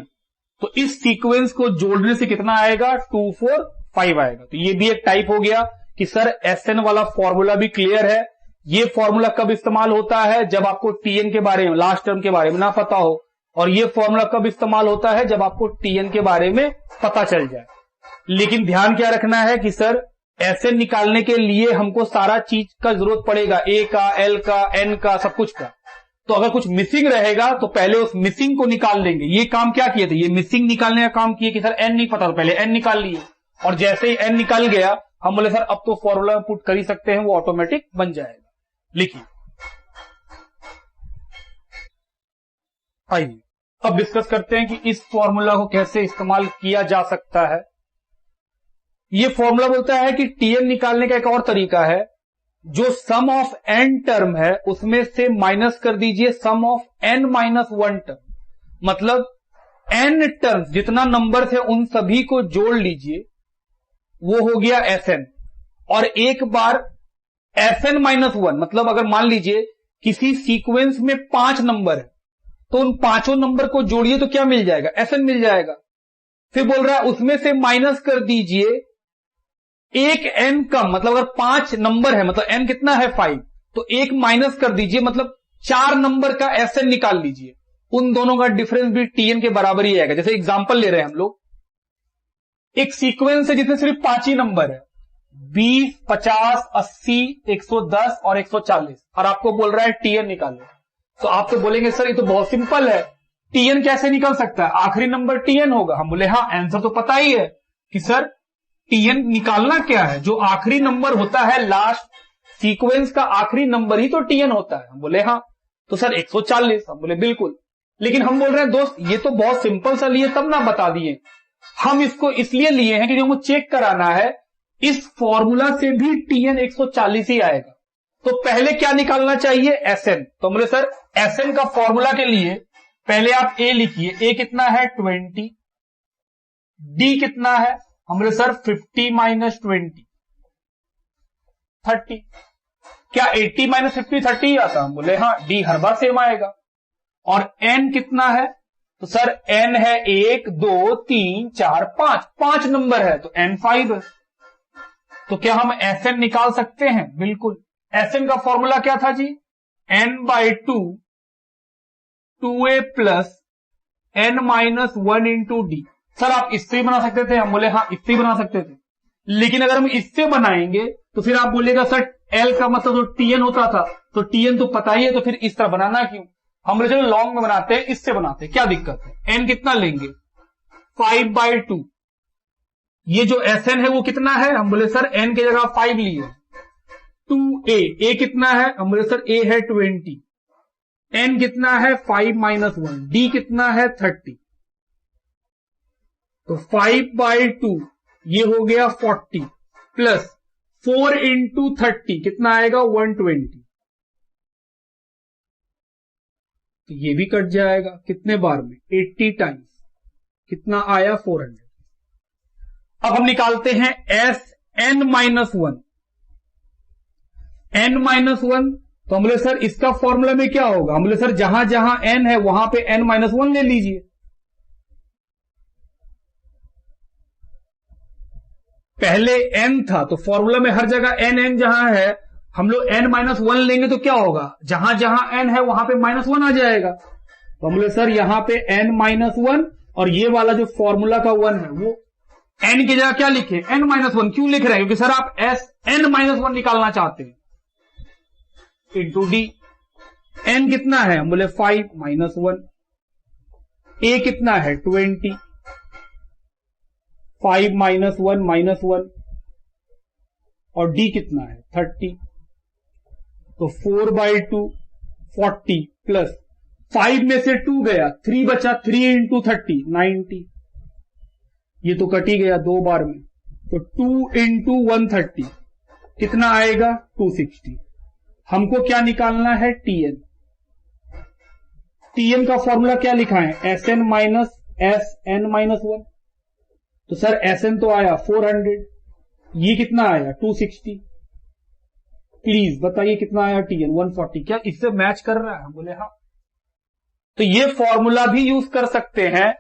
तो इस सीक्वेंस को जोड़ने से कितना आएगा 245 आएगा। तो ये भी एक टाइप हो गया कि सर एसएन वाला फॉर्मूला भी क्लियर है। ये फॉर्मूला कब इस्तेमाल होता है, जब आपको टीएन के बारे में, लास्ट टर्म के बारे में ना पता हो, और ये फॉर्मूला कब इस्तेमाल होता है जब आपको टीएन के बारे में पता चल जाए। लेकिन ध्यान क्या रखना है कि सर एसएन निकालने के लिए हमको सारा चीज का जरूरत पड़ेगा, ए का, एल का, एन का, सब कुछ का। तो अगर कुछ मिसिंग रहेगा तो पहले उस मिसिंग को निकाल लेंगे। ये काम क्या किए थे, ये मिसिंग निकालने का काम किए कि सर एन नहीं पता, तो पहले एन निकाल लिए, और जैसे ही एन निकल गया हम बोले सर अब तो फॉर्मूला में पुट कर ही सकते हैं, वो ऑटोमेटिक बन जाएगा। लिखिए, आइए अब डिस्कस करते हैं कि इस फॉर्मूला को कैसे इस्तेमाल किया जा सकता है। ये फॉर्मूला बोलता है कि टीएन निकालने का एक और तरीका है, जो सम ऑफ एन टर्म है उसमें से माइनस कर दीजिए sum of n minus one term. मतलब एन टर्म्स जितना नंबर थे उन सभी को जोड़ लीजिए, वो हो गया एसएन। और एक बार एसएन माइनस वन, मतलब अगर मान लीजिए किसी सीक्वेंस में 5 नंबर है तो उन पांचों नंबर को जोड़िए तो क्या मिल जाएगा, एसएन मिल जाएगा। फिर बोल रहा है उसमें से माइनस कर दीजिए एक एन कम, मतलब अगर 5 नंबर है, मतलब एन कितना है 5, तो एक माइनस कर दीजिए, मतलब 4 नंबर का एसएन निकाल लीजिए। उन दोनों का डिफरेंस भी टीएन के बराबर ही आएगा। जैसे एग्जांपल ले रहे हैं हम लोग, एक सीक्वेंस है जिसमें सिर्फ 5 ही नंबर है, 20, 50, 80, 110 और 140, और आपको बोल रहा है टीएन निकालो। तो आप तो बोलेंगे सर ये तो बहुत सिंपल है, टीएन कैसे निकल सकता है, आखिरी नंबर टीएन होगा। हम बोले हाँ, आंसर तो पता ही है कि सर टीएन निकालना क्या है, जो आखिरी नंबर होता है लास्ट सीक्वेंस का आखिरी नंबर ही तो टीएन होता है। हम बोले हाँ, तो सर 140। हम बोले बिल्कुल, लेकिन हम बोल रहे हैं दोस्त ये तो बहुत सिंपल सा लिए तब ना बता दिए। हम इसको इसलिए लिए हैं कि हमको चेक कराना है इस फॉर्मूला से भी टीएन 140 ही आएगा। तो पहले क्या निकालना चाहिए, एसएन। तो बोले सर एसएन का फॉर्मूला के लिए पहले आप ए लिखिए, ए कितना है 20, डी कितना है, हम बोले सर 50 माइनस 20 30। क्या 80 माइनस 50 30 ही आता, हम बोले हाँ, डी हर बार सेम आएगा। और एन कितना है, तो सर एन है 1 2 3 4 5, 5 नंबर है तो एन 5 है। तो क्या हम एसएन निकाल सकते हैं, बिल्कुल। एसएन का फॉर्मूला क्या था जी, n/2 2a plus n minus 1 into D. Sir आप इससे ही बना सकते थे, हम बोले हाँ इससे ही बना सकते थे, लेकिन अगर हम इससे बनाएंगे तो फिर आप बोलेगा सर एल का मतलब जो टीएन होता था, तो टीएन तो पता ही है, तो फिर इस तरह बनाना क्यों। हम बोले चलो लॉन्ग में बनाते हैं, इससे बनाते हैं, क्या दिक्कत है। एन कितना लेंगे 5/2, ये जो एसएन है वो कितना है, हम बोले सर एन की जगह 5 लिए। 2a, ए कितना है, हम बोले सर ए है 20, एन कितना है 5 माइनस 1, डी कितना है 30। तो 5/2 ये हो गया 40 प्लस 4 इंटू 30 कितना आएगा 120। तो ये भी कट जाएगा कितने बार में, 80 टाइम्स, कितना आया 400। अब हम निकालते हैं s n minus 1, n minus 1। तो हम बोले सर इसका फॉर्मूला में क्या होगा, हम बोले सर जहां जहां एन है वहां पे एन माइनस 1 ले लीजिए। पहले एन था तो फॉर्मूला में हर जगह एन एन जहां है हम लोग एन माइनस 1 लेंगे तो क्या होगा, जहां जहां एन है वहां पे माइनस 1 आ जाएगा। तो हम बोले सर यहां पे एन माइनस 1 और ये वाला जो फॉर्मूला का 1 है वो एन की जगह क्या लिखे, एन माइनस 1। क्यों लिख रहे हैं, क्योंकि सर आप एस एन माइनस 1 निकालना चाहते हैं। इंटू डी, एन कितना है, हम बोले 5 माइनस 1, ए कितना है 20, 5 माइनस 1 माइनस 1, और डी कितना है 30। तो 4/2 40 प्लस 5 में से 2 गया, 3 बचा, 3 इंटू 30 90। ये तो कट ही गया 2 बार में, तो 2 इंटू 130 कितना आएगा 260। हमको क्या निकालना है, टीएन। टीएन का फॉर्मूला क्या लिखा है, s n minus s n minus 1। तो सर एस एन तो आया 400, ये कितना आया 260। प्लीज बताइए कितना आया टीएन 140। क्या इससे मैच कर रहा है, हम बोले हाँ। तो ये फॉर्मूला भी यूज कर सकते हैं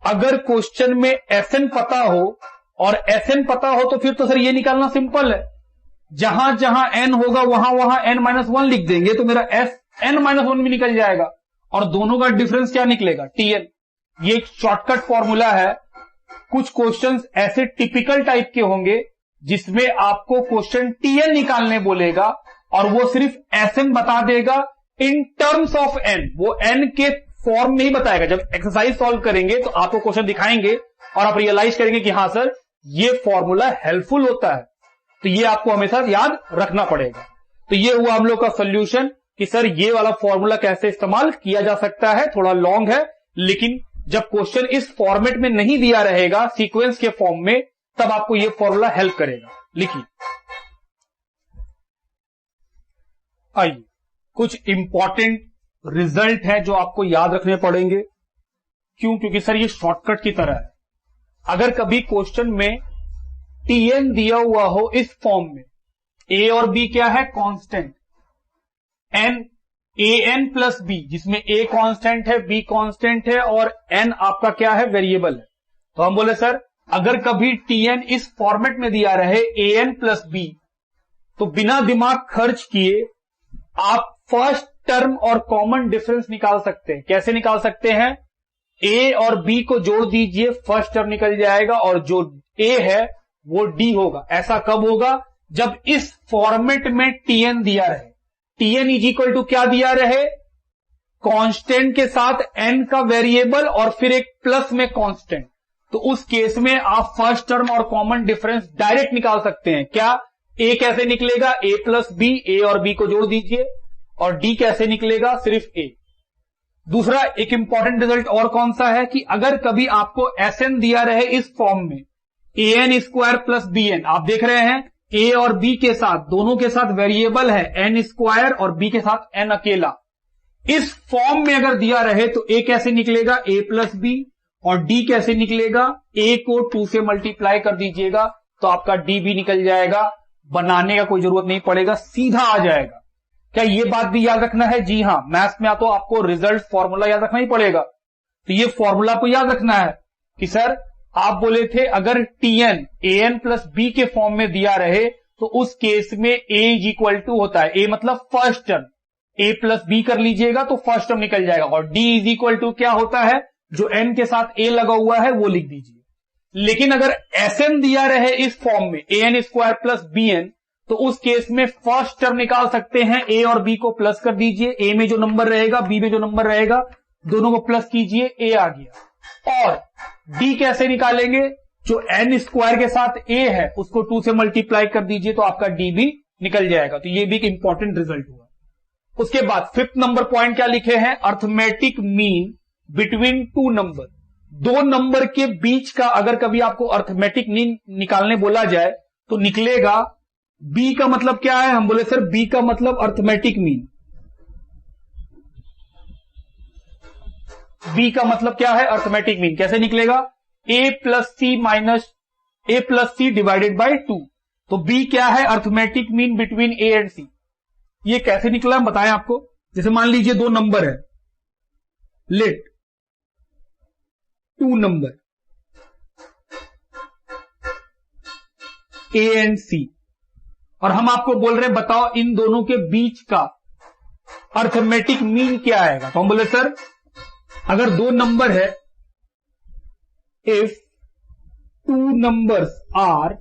अगर क्वेश्चन में एसएन पता हो, और एसएन पता हो तो फिर तो सर ये निकालना सिंपल है, जहां जहां एन होगा वहां वहां एन माइनस 1 लिख देंगे तो मेरा एस एन माइनस 1 भी निकल जाएगा, और दोनों का डिफरेंस क्या निकलेगा, टीएन। ये एक शॉर्टकट फॉर्मूला है कुछ क्वेश्चंस ऐसे टिपिकल टाइप के होंगे जिसमें आपको क्वेश्चन टीएन निकालने बोलेगा और वो सिर्फ एसएन बता देगा इन टर्म्स ऑफ एन, वो एन के फॉर्म में ही बताएगा। जब एक्सरसाइज सॉल्व करेंगे तो आपको क्वेश्चन दिखाएंगे और आप रियलाइज करेंगे कि हां सर ये फॉर्मूला हेल्पफुल होता है, तो ये आपको हमेशा याद रखना पड़ेगा। तो ये हुआ हम लोग का सोल्यूशन कि सर ये वाला फॉर्मूला कैसे इस्तेमाल किया जा सकता है। थोड़ा लॉन्ग है, लेकिन जब क्वेश्चन इस फॉर्मेट में नहीं दिया रहेगा सीक्वेंस के फॉर्म में, तब आपको ये फॉर्मूला हेल्प करेगा। लिखिए, आइए कुछ इंपॉर्टेंट रिजल्ट है जो आपको याद रखने पड़ेंगे। क्यों? क्योंकि सर ये शॉर्टकट की तरह है। अगर कभी क्वेश्चन में टीएन दिया हुआ हो इस फॉर्म में, ए और बी क्या है? Constant, n a n plus b, जिसमें ए कांस्टेंट है, बी कांस्टेंट है और एन आपका क्या है? वेरिएबल है। तो हम बोले सर अगर कभी टीएन इस फॉर्मेट में दिया रहे ए एन प्लस बी, तो बिना दिमाग खर्च किए आप फर्स्ट टर्म और कॉमन डिफरेंस निकाल सकते हैं। कैसे निकाल सकते हैं? ए और बी को जोड़ दीजिए, फर्स्ट टर्म निकल जाएगा और जो ए है वो डी होगा। ऐसा कब होगा? जब इस फॉर्मेट में टीएन दिया रहे। टीएन इज इक्वल टू क्या दिया रहे? कांस्टेंट के साथ एन का वेरिएबल और फिर एक प्लस में कांस्टेंट। तो उस केस में आप फर्स्ट टर्म और कॉमन डिफरेंस डायरेक्ट निकाल सकते हैं। क्या? ए कैसे निकलेगा? ए प्लस बी, ए और बी को जोड़ दीजिए। और डी कैसे निकलेगा? सिर्फ ए। दूसरा एक इंपॉर्टेंट रिजल्ट और कौन सा है कि अगर कभी आपको एस एन दिया रहे इस फॉर्म में, a n square plus b n, आप देख रहे हैं ए और बी के साथ, दोनों के साथ वेरिएबल है एन स्क्वायर और बी के साथ एन अकेला। इस फॉर्म में अगर दिया रहे तो ए कैसे निकलेगा? ए प्लस बी, और डी कैसे निकलेगा? ए को 2 से मल्टीप्लाई कर दीजिएगा तो आपका डी भी निकल जाएगा। बनाने का कोई जरूरत नहीं पड़ेगा, सीधा आ जाएगा। क्या ये बात भी याद रखना है? जी हां, मैथ्स में तो आपको रिजल्ट फॉर्मूला याद रखना ही पड़ेगा। तो ये फॉर्मूला को याद रखना है कि सर आप बोले थे अगर टीएन ए एन प्लस बी के फॉर्म में दिया रहे तो उस केस में ए इज इक्वल टू होता है, ए मतलब फर्स्ट टर्म, ए प्लस बी कर लीजिएगा तो फर्स्ट टर्म निकल जाएगा। और डी इज इक्वल टू क्या होता है? जो एन के साथ ए लगा हुआ है वो लिख दीजिए। लेकिन अगर एस एन दिया रहे इस फॉर्म में, a n square plus b n, तो उस केस में फर्स्ट टर्म निकाल सकते हैं, ए और बी को प्लस कर दीजिए। ए में जो नंबर रहेगा, बी में जो नंबर रहेगा, दोनों को प्लस कीजिए, ए आ गया। और डी कैसे निकालेंगे? जो एन स्क्वायर के साथ ए है उसको 2 से मल्टीप्लाई कर दीजिए तो आपका डी भी निकल जाएगा। तो ये भी एक इंपॉर्टेंट रिजल्ट हुआ। उसके बाद 5th नंबर पॉइंट क्या लिखे हैं? Arithmetic mean between 2 number. 2 number के बीच का अगर कभी आपको अर्थमेटिक मीन निकालने बोला जाए तो निकलेगा, बी का मतलब क्या है? हम बोले सर बी का मतलब अर्थमेटिक मीन। बी का मतलब क्या है? Arithmetic mean. कैसे निकलेगा? A plus c minus a plus c divided by 2। तो बी क्या है? Arithmetic mean between a and c. ये कैसे निकला हम बताएं आपको। जैसे मान लीजिए 2 नंबर है, लेट 2 नंबर ए एंड सी, और हम आपको बोल रहे हैं बताओ इन दोनों के बीच का अर्थमेटिक मीन क्या आएगा। तो हम बोले सर अगर 2 नंबर है, if 2 numbers are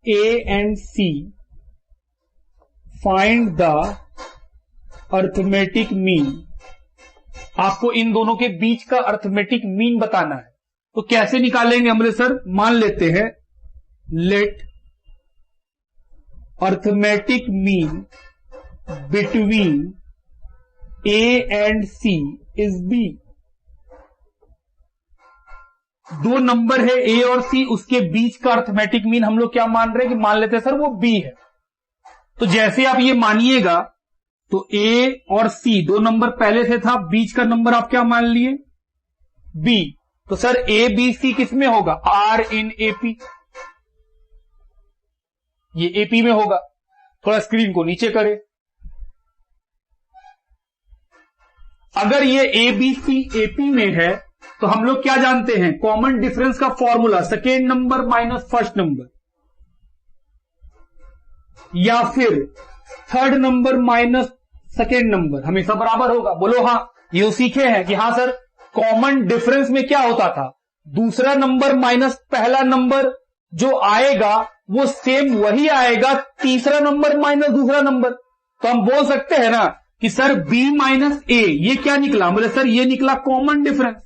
a and c, find the arithmetic mean. आपको इन दोनों के बीच का अर्थमेटिक मीन बताना है। तो कैसे निकालेंगे? हम बोले सर मान लेते हैं let arithmetic mean between a and c is b. 2 number है ए और सी, उसके बीच का अर्थमेटिक मीन हम लोग क्या मान रहे हैं कि मान लेते हैं सर वो बी है। तो जैसे आप ये मानिएगा तो ए और सी 2 नंबर पहले से था, बीच का नंबर आप क्या मान लिए? बी। तो सर ए बी सी किस में होगा? Are in AP. ये एपी में होगा। थोड़ा स्क्रीन को नीचे करें। अगर ये ए बी सी एपी में है तो हम लोग क्या जानते हैं? कॉमन डिफरेंस का formula second number minus first number, या फिर third number minus second number हमेशा बराबर होगा। बोलो हाँ, ये सीखे हैं कि हाँ सर कॉमन डिफरेंस में क्या होता था? दूसरा नंबर माइनस पहला नंबर जो आएगा वो सेम वही आएगा तीसरा नंबर माइनस दूसरा नंबर। तो हम बोल सकते हैं ना कि सर b माइनस ए, ये क्या निकला? बोले सर ये निकला कॉमन डिफरेंस।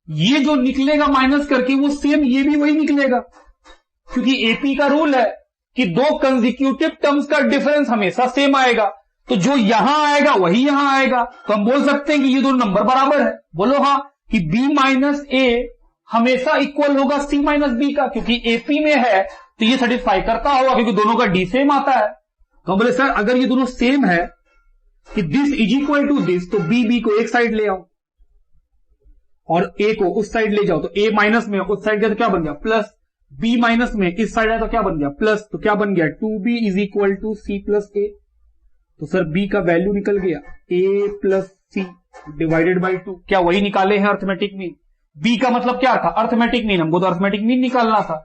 ये जो निकलेगा माइनस करके वो सेम ये भी वही निकलेगा, क्योंकि एपी का रूल है कि दो कंसेक्यूटिव टर्म्स का डिफरेंस हमेशा सेम आएगा। तो जो यहां आएगा वही यहां आएगा। तो हम बोल सकते हैं कि ये दोनों नंबर बराबर है। बोलो हाँ कि b माइनस ए हमेशा इक्वल होगा c माइनस बी का, क्योंकि एपी में है तो ये सेटिस्फाई करता होगा, क्योंकि दोनों का डी सेम आता है। तो बोले सर अगर ये दोनों सेम है कि this is equal to this, तो बी को एक साइड ले आओ और ए को उस साइड ले जाओ। तो ए माइनस में उस साइड गया तो क्या बन गया प्लस, बी माइनस में इस साइड आया तो क्या बन गया प्लस, तो क्या बन गया 2b is equal to c plus a. तो सर b का वैल्यू निकल गया a plus c divided by 2। क्या वही निकाले हैं अर्थमेटिक मीन? b का मतलब क्या था? Arithmetic mean. हमको तो अर्थमेटिक मीन निकालना था।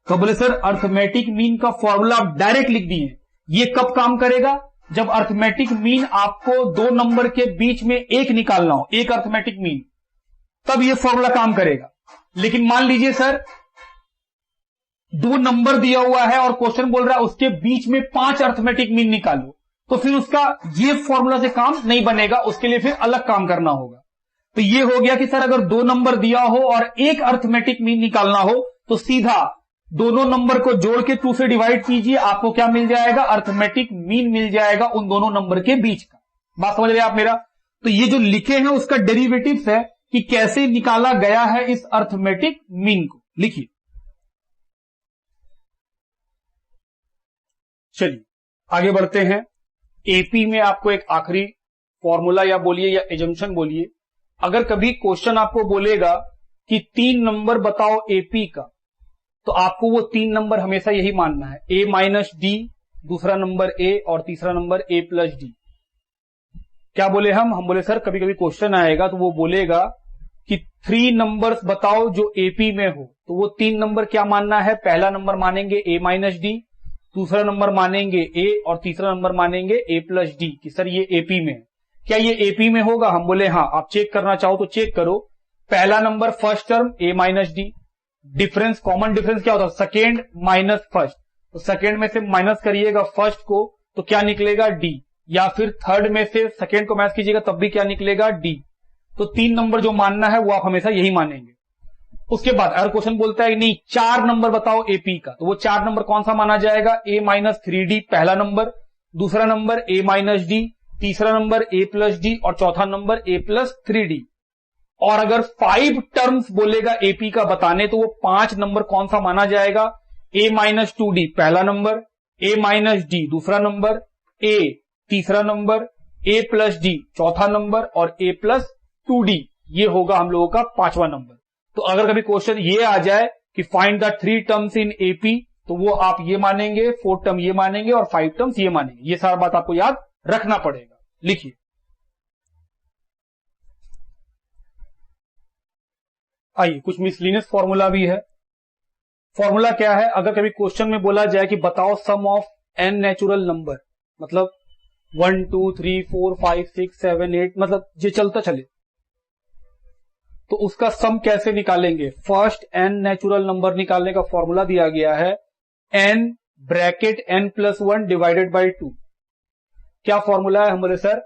तो बोले सर अर्थमेटिक मीन का फॉर्मूला आप डायरेक्ट लिख दिए। ये कब काम करेगा? जब अर्थमेटिक मीन आपको दो नंबर के बीच में एक निकालना हो, एक अर्थमेटिक मीन, तब ये फॉर्मूला काम करेगा। लेकिन मान लीजिए सर दो नंबर दिया हुआ है और क्वेश्चन बोल रहा है उसके बीच में 5 अर्थमेटिक मीन निकालो, तो फिर उसका ये फॉर्मूला से काम नहीं बनेगा, उसके लिए फिर अलग काम करना होगा। तो ये हो गया कि सर अगर दो नंबर दिया हो और एक अर्थमेटिक मीन निकालना हो तो सीधा दोनों नंबर को जोड़ के 2 से डिवाइड कीजिए, आपको क्या मिल जाएगा? अर्थमेटिक मीन मिल जाएगा उन दोनों नंबर के बीच का। बात समझ रहे आप मेरा? तो ये जो लिखे हैं उसका डेरिवेटिव्स है कि कैसे निकाला गया है इस अर्थमेटिक मीन को। लिखिए, चलिए आगे बढ़ते हैं। एपी में आपको एक आखिरी फॉर्मूला या बोलिए या एजम्पशन बोलिए, अगर कभी क्वेश्चन आपको बोलेगा कि 3 नंबर बताओ एपी का, तो आपको वो 3 नंबर हमेशा यही मानना है, a माइनस डी, दूसरा नंबर a और तीसरा नंबर a प्लस डी। क्या बोले हम बोले सर कभी कभी क्वेश्चन आएगा तो वो बोलेगा कि 3 नंबर्स बताओ जो एपी में हो, तो वो 3 नंबर क्या मानना है? पहला नंबर मानेंगे a माइनस डी, दूसरा नंबर मानेंगे a और तीसरा नंबर मानेंगे a प्लस डी, कि सर ये एपी में है। क्या ये एपी में होगा? हम बोले हाँ। आप चेक करना चाहो तो चेक करो। पहला number first term a minus D, difference common difference क्या होता है? सेकेंड माइनस फर्स्ट, तो सेकेंड में से माइनस करिएगा फर्स्ट को तो क्या निकलेगा? डी। या फिर थर्ड में से सेकेंड को माइनस कीजिएगा तब भी क्या निकलेगा? डी। तो 3 नंबर जो मानना है वो आप हमेशा यही मानेंगे। उसके बाद अगर क्वेश्चन बोलता है नहीं 4 नंबर बताओ एपी का, तो वो 4 नंबर कौन सा माना जाएगा? a माइनस 3d पहला नंबर, दूसरा नंबर a माइनस डी, तीसरा नंबर a प्लस डी और चौथा नंबर a प्लस 3d। और अगर 5 टर्म्स बोलेगा एपी का बताने तो वो 5 नंबर कौन सा माना जाएगा? a माइनस 2d पहला नंबर, a माइनस डी दूसरा नंबर, a तीसरा नंबर, a प्लस डी चौथा नंबर और a प्लस 2d, ये होगा हम लोगों का 5वां नंबर। तो अगर कभी क्वेश्चन ये आ जाए कि find the 3 terms in AP, तो वो आप ये मानेंगे, 4 टर्म ये मानेंगे और 5 टर्म्स ये मानेंगे। ये सारा बात आपको याद रखना पड़ेगा। लिखिए, आइए कुछ मिसलिनियस फॉर्मूला भी है। फॉर्मूला क्या है? अगर कभी क्वेश्चन में बोला जाए कि बताओ सम ऑफ n नेचुरल नंबर, मतलब 1 2 3 4 5 6 7 8, मतलब ये चलता चले, तो उसका सम कैसे निकालेंगे? फर्स्ट n नेचुरल नंबर निकालने का फॉर्मूला दिया गया है n bracket n plus 1 divided by 2। क्या फॉर्मूला है? हम बोले sir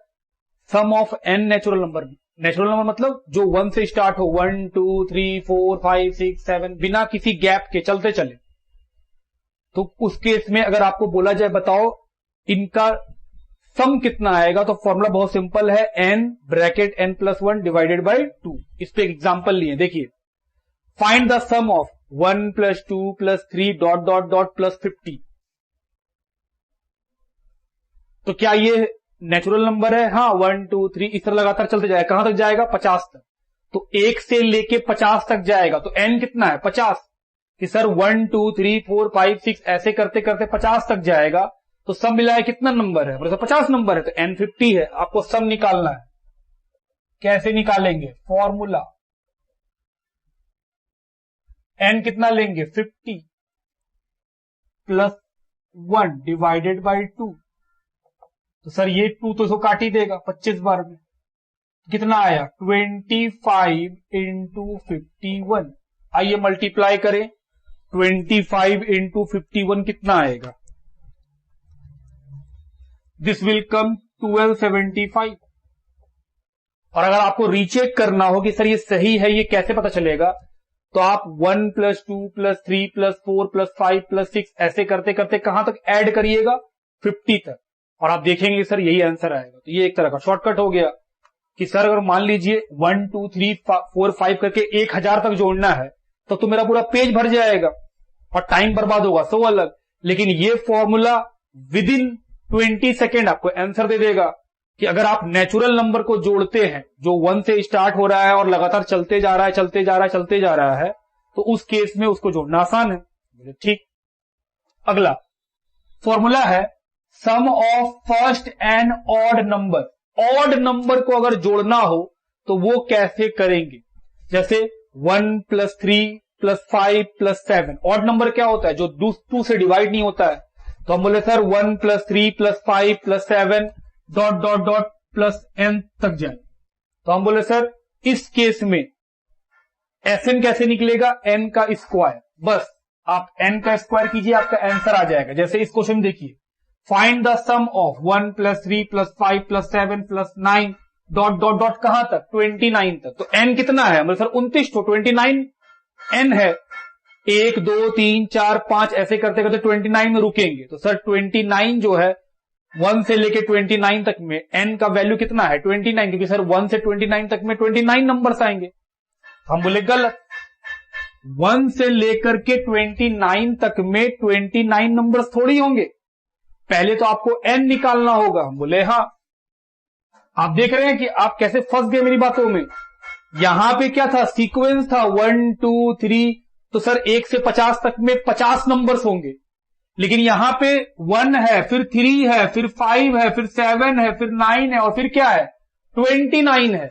sum of n natural number, natural number मतलब जो 1 से स्टार्ट हो, 1 2 3 4 5 6 7, बिना किसी गैप के चलते चले। तो उस केस में अगर आपको बोला जाए बताओ इनका सम कितना आएगा, तो फॉर्मूला बहुत सिंपल है, n bracket n plus 1 divided by 2। इस पे एग्जांपल लिए, देखिए, find the sum of 1 plus 2 plus 3 dot dot dot plus 50। तो क्या ये नेचुरल नंबर है? हाँ, 1 2 3 इस तरह लगातार चलते जाएगा। कहां तक जाएगा? 50 तक। तो 1 से लेके 50 तक जाएगा, तो n कितना है? 50। कि सर 1 2 3 4 5 6 ऐसे करते करते 50 तक जाएगा, तो सम मिला है कितना नंबर है? बोले 50 नंबर है, तो n 50 है। आपको सम निकालना है। कैसे निकालेंगे? फॉर्मूला, n कितना लेंगे? 50 प्लस 1 डिवाइडेड बाई 2। तो सर ये 2 तो इसको काट ही देगा 25 बार में। कितना आया? 25 इंटू 51। आइए मल्टीप्लाई करें, 25 इंटू 51 कितना आएगा, दिस विल कम 1275। और अगर आपको रीचेक करना हो कि सर ये सही है, ये कैसे पता चलेगा, तो आप 1 + 2 + 3 + 4 + 5 + 6 ऐसे करते करते कहां तक ऐड करिएगा, 50 तक, और आप देखेंगे सर यही आंसर आएगा। तो ये एक तरह का शॉर्टकट हो गया कि सर अगर मान लीजिए 1 2 3 4 5 करके 1000 तक जोड़ना है तो मेरा पूरा पेज भर जाएगा और टाइम बर्बाद होगा, सो अलग। लेकिन ये फॉर्मूला विद इन 20 सेकेंड आपको आंसर दे देगा कि अगर आप नेचुरल नंबर को जोड़ते हैं जो 1 से स्टार्ट हो रहा है और लगातार चलते जा रहा है चलते जा रहा है तो उस केस में उसको जोड़ना आसान है। ठीक, अगला फॉर्मूला है sum of first and odd number. Odd number को अगर जोड़ना हो तो वो कैसे करेंगे, जैसे 1 + 3 + 5 + 7। ऑड नंबर क्या होता है, जो 2 से डिवाइड नहीं होता है। तो हम बोले सर 1 + 3 + 5 + 7 ... n तक जाए। तो हम बोले सर इस केस में Sn कैसे निकलेगा, n का स्क्वायर। बस आप n का स्क्वायर कीजिए, आपका आंसर आ जाएगा। जैसे इस क्वेश्चन देखिए, फाइंड द सम ऑफ 1 + 3 + 5 + 7 + 9 ... कहां तक, 29 तक। तो n कितना है, हम बोले सर 29, तो 29 n है। 1 2 3 4 5 ऐसे करते करते 29 में रुकेंगे। तो सर 29 जो है 1 से लेके 29 तक में n का वैल्यू कितना है, 29, क्योंकि सर 1 से 29 तक में 29 नंबर्स आएंगे। हम बोले गलत, 1 से लेकर के 29 तक में 29 नंबर्स थोड़ी होंगे, पहले तो आपको n निकालना होगा। हम बोले हाँ। आप देख रहे हैं कि आप कैसे फंस गए मेरी बातों में। यहां पे क्या था, सीक्वेंस था 1 2 3, तो सर 1 से 50 तक में 50 नंबर्स होंगे। लेकिन यहां पे 1 है, फिर 3 है, फिर 5 है, फिर 7 है, फिर 9 है, और फिर क्या है, 29 है।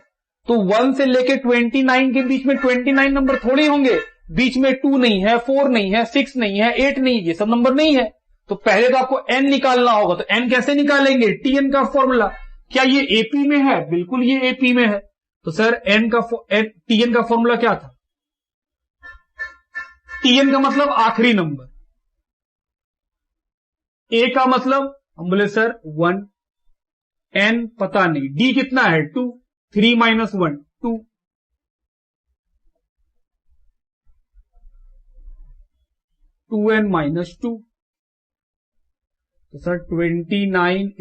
तो 1 से लेके 29 के बीच में 29 नंबर थोड़ी होंगे, बीच में 2 नहीं है, 4 नहीं है, 6 नहीं है, 8 नहीं, ये सब नंबर नहीं है। तो पहले तो आपको n निकालना होगा। तो n कैसे निकालेंगे, tn का फॉर्मूला। क्या ये एपी में है, बिल्कुल ये एपी में है। तो सर tn का फॉर्मूला क्या था, tn का मतलब आखिरी नंबर, a का मतलब हम बोले सर 1, n पता नहीं, d कितना है 2, 3 - 1 2, 2n - 2। तो सर 29 =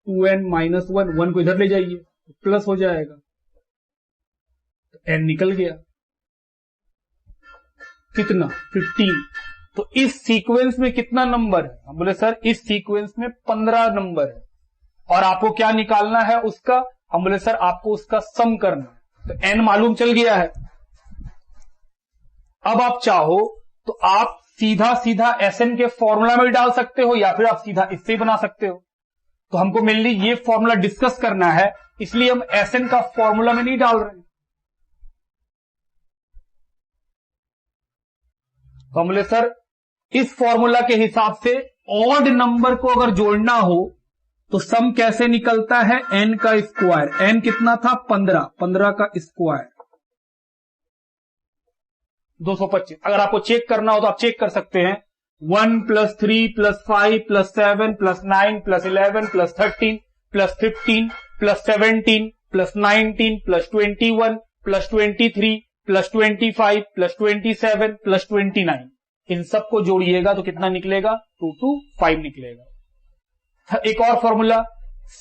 2n - 1, 1 को इधर ले जाइए तो प्लस हो जाएगा, तो n निकल गया, कितना 15। तो इस सीक्वेंस में कितना नंबर है, हम बोले सर इस सीक्वेंस में 15 नंबर है, और आपको क्या निकालना है उसका, हम बोले सर आपको उसका सम करना है। तो n मालूम चल गया है। अब आप चाहो तो आप सीधा सीधा Sn के फॉर्मूला में भी डाल सकते हो, या फिर आप सीधा इससे ही बना सकते हो। तो हमको मेनली ये फॉर्मूला डिस्कस करना है, इसलिए हम Sn का फॉर्मूला में नहीं डाल रहे हैं। तो हम बोले सर इस फॉर्मूला के हिसाब से ऑड नंबर को अगर जोड़ना हो तो सम कैसे निकलता है, n का स्क्वायर। n कितना था, 15, 15 का स्क्वायर 225। अगर आपको चेक करना हो तो आप चेक कर सकते हैं, 1 + 3 + 5 + 7 + 9 + 11 + 13 + 15 + 17 + 19 + 21 + 23 + 25 + 27 + 29, इन सबको जोड़िएगा तो कितना निकलेगा, 225 निकलेगा। एक और formula,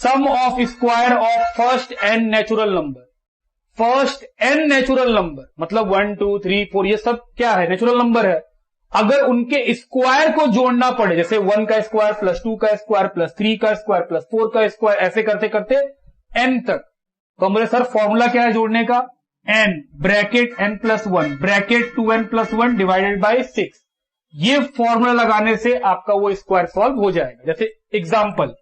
sum of square of first n natural number. First n natural number मतलब 1 2 3 4 ये सब क्या है, नेचुरल नंबर है। अगर उनके स्क्वायर को जोड़ना पड़े, जैसे 1 का स्क्वायर + 2 का स्क्वायर + 3 का स्क्वायर + 4 का स्क्वायर, ऐसे करते करते n तक, तो हम बोले सर फॉर्मूला क्या है जोड़ने का, n bracket n + 1 bracket 2n + 1 divided by 6। ये फॉर्मूला लगाने से आपका वो स्क्वायर सॉल्व हो जाएगा। जैसे example,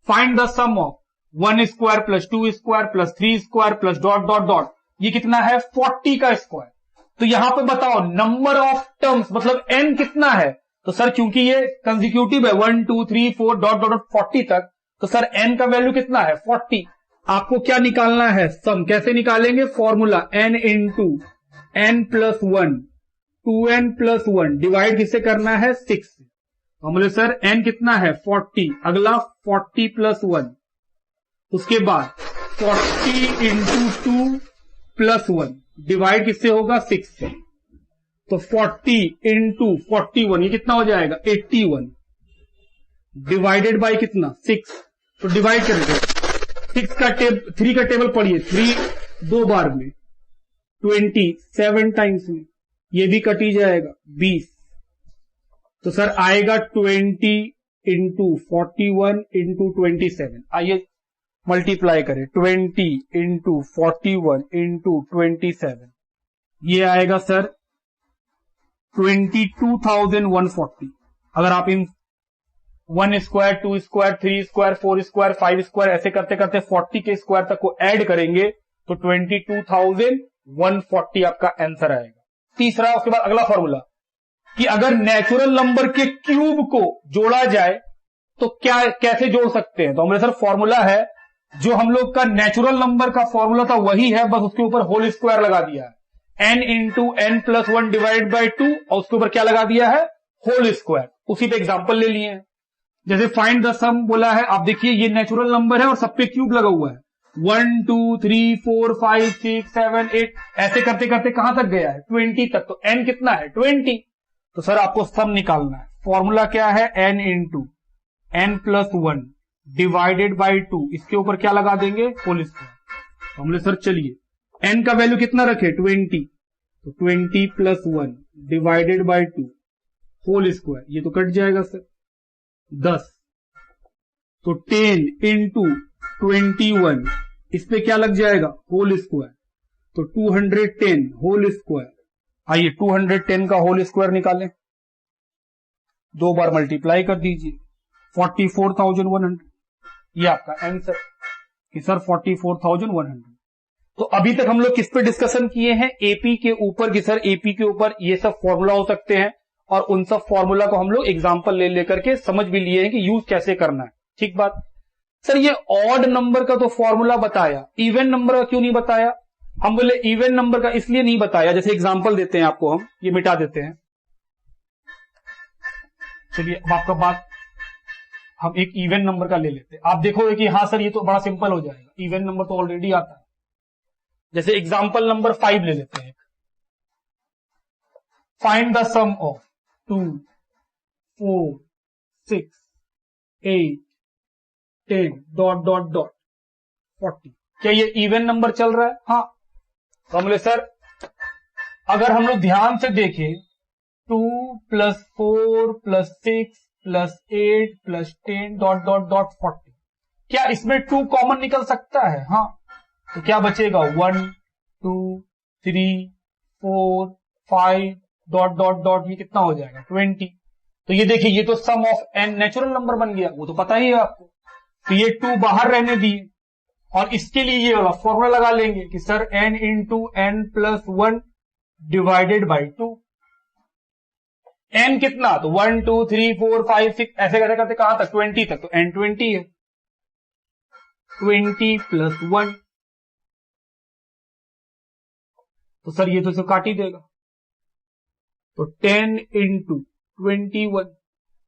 find the sum of 1 square + 2 square + 3 square + ... ये कितना है, 40 का स्क्वायर। तो यहां पे बताओ नंबर ऑफ टर्म्स मतलब n कितना है। तो सर क्योंकि ये कंसेक्यूटिव है 1 2 3 4 ... 40 तक, तो सर n का वैल्यू कितना है, 40। आपको क्या निकालना है, सम। कैसे निकालेंगे, formula n × n plus 1, 2n plus 1 divide किससे करना है 6 से। हम बोले सर n कितना है 40, अगला 40 प्लस 1, उसके बाद 40 इंटू 2 प्लस 1 डिवाइड किससे होगा 6 से। तो 40 इंटू 41 ये कितना हो जाएगा 81 डिवाइडेड बाय कितना 6। तो डिवाइड करेंगे 3 का टेबल पढ़िए, 3 2 बार में 27 टाइम्स में ये भी कटी जाएगा 20। तो सर आएगा 20 इंटू 41 इंटू 27। आइए मल्टीप्लाई करें 20 इंटू 41 इंटू 27, ये आएगा सर 22,140। अगर आप इन 1 square 2 square 3 square 4 square 5 square ऐसे करते करते 40 के स्क्वायर तक को ऐड करेंगे तो 22,140 आपका आंसर आएगा। तीसरा, उसके बाद अगला फॉर्मूला कि अगर नेचुरल नंबर के क्यूब को जोड़ा जाए तो क्या कैसे जोड़ सकते हैं। तो हमारे सर फॉर्मूला है जो हम लोग का नेचुरल नंबर का फॉर्मूला था वही है, बस उसके ऊपर होल स्क्वायर लगा दिया है, n into n plus 1 divide by 2 और उसके ऊपर क्या लगा दिया है होल स्क्वायर। उसी पे एग्जांपल ले लिए हैं, जैसे फाइंड द सम बोला है। आप देखिए ये नेचुरल नंबर है और सब पे क्यूब लगा हुआ है, 1 2 3 4 5 6 7 8 ऐसे करते करते कहां तक गया है 20 तक। तो n कितना है 20। तो सर आपको सम निकालना है। फॉर्मूला क्या है n into n plus 1 divided by 2, इसके ऊपर क्या लगा देंगे होल स्क्वायर। हमने सर चलिए n का वैल्यू कितना रखे 20, तो 20 plus 1 divided by 2 whole square, ये तो कट जाएगा सर 10। तो 10 इंटू 21 इस पे क्या लग जाएगा होल स्क्वायर, तो 210 होल स्क्वायर। आइए 210 का होल स्क्वायर निकालें, 2 बार मल्टीप्लाई कर दीजिए 44,100, ये आपका आंसर कि सर 44,100। तो अभी तक हम लोग किस पे डिस्कशन किए हैं एपी के ऊपर कि सर एपी के ऊपर ये सब फॉर्मूला हो सकते हैं और उन सब फॉर्मूला को हम लोग एग्जांपल ले लेकर के समझ भी लिए हैं कि यूज कैसे करना है। ठीक बात। सर ये ऑड नंबर का तो फॉर्मूला बताया, इवन नंबर का क्यों नहीं बताया। हम बोले इवन नंबर का इसलिए नहीं बताया, जैसे एग्जांपल देते हैं आपको, हम ये मिटा देते हैं। चलिए अब आपका बात हम एक इवन नंबर का ले लेते हैं। आप देखोगे कि हाँ सर ये तो बड़ा सिंपल हो जाएगा, इवन नंबर तो ऑलरेडी आता है। जैसे एग्जांपल नंबर 5 ले लेते हैं। Find the sum of 2 4 6 8 10 dot dot dot 40। क्या ये इवन नंबर चल रहा है। हाँ। तो हम बोले सर अगर हम लोग ध्यान से देखें 2 plus 4 plus 6 plus 8 plus 10 dot dot dot 40, क्या इसमें 2 कॉमन निकल सकता है। हाँ। तो क्या बचेगा 1 2 3 4 5 डॉट डॉट डॉट, ये कितना हो जाएगा 20। तो ये देखिए ये तो sum of n natural number बन गया, वो तो पता ही है आपको। तो ये 2 बाहर रहने दिए और इसके लिए ये वाला फॉर्मूला लगा लेंगे कि sir n into n plus 1 divided by 2। n कितना, तो 1 2 3 4 5 6 ऐसे करते करते कहां तक 20 तक। तो n 20 है, 20 प्लस 1। तो सर ये तो इसे काट ही देगा। तो 10 इंटू 21,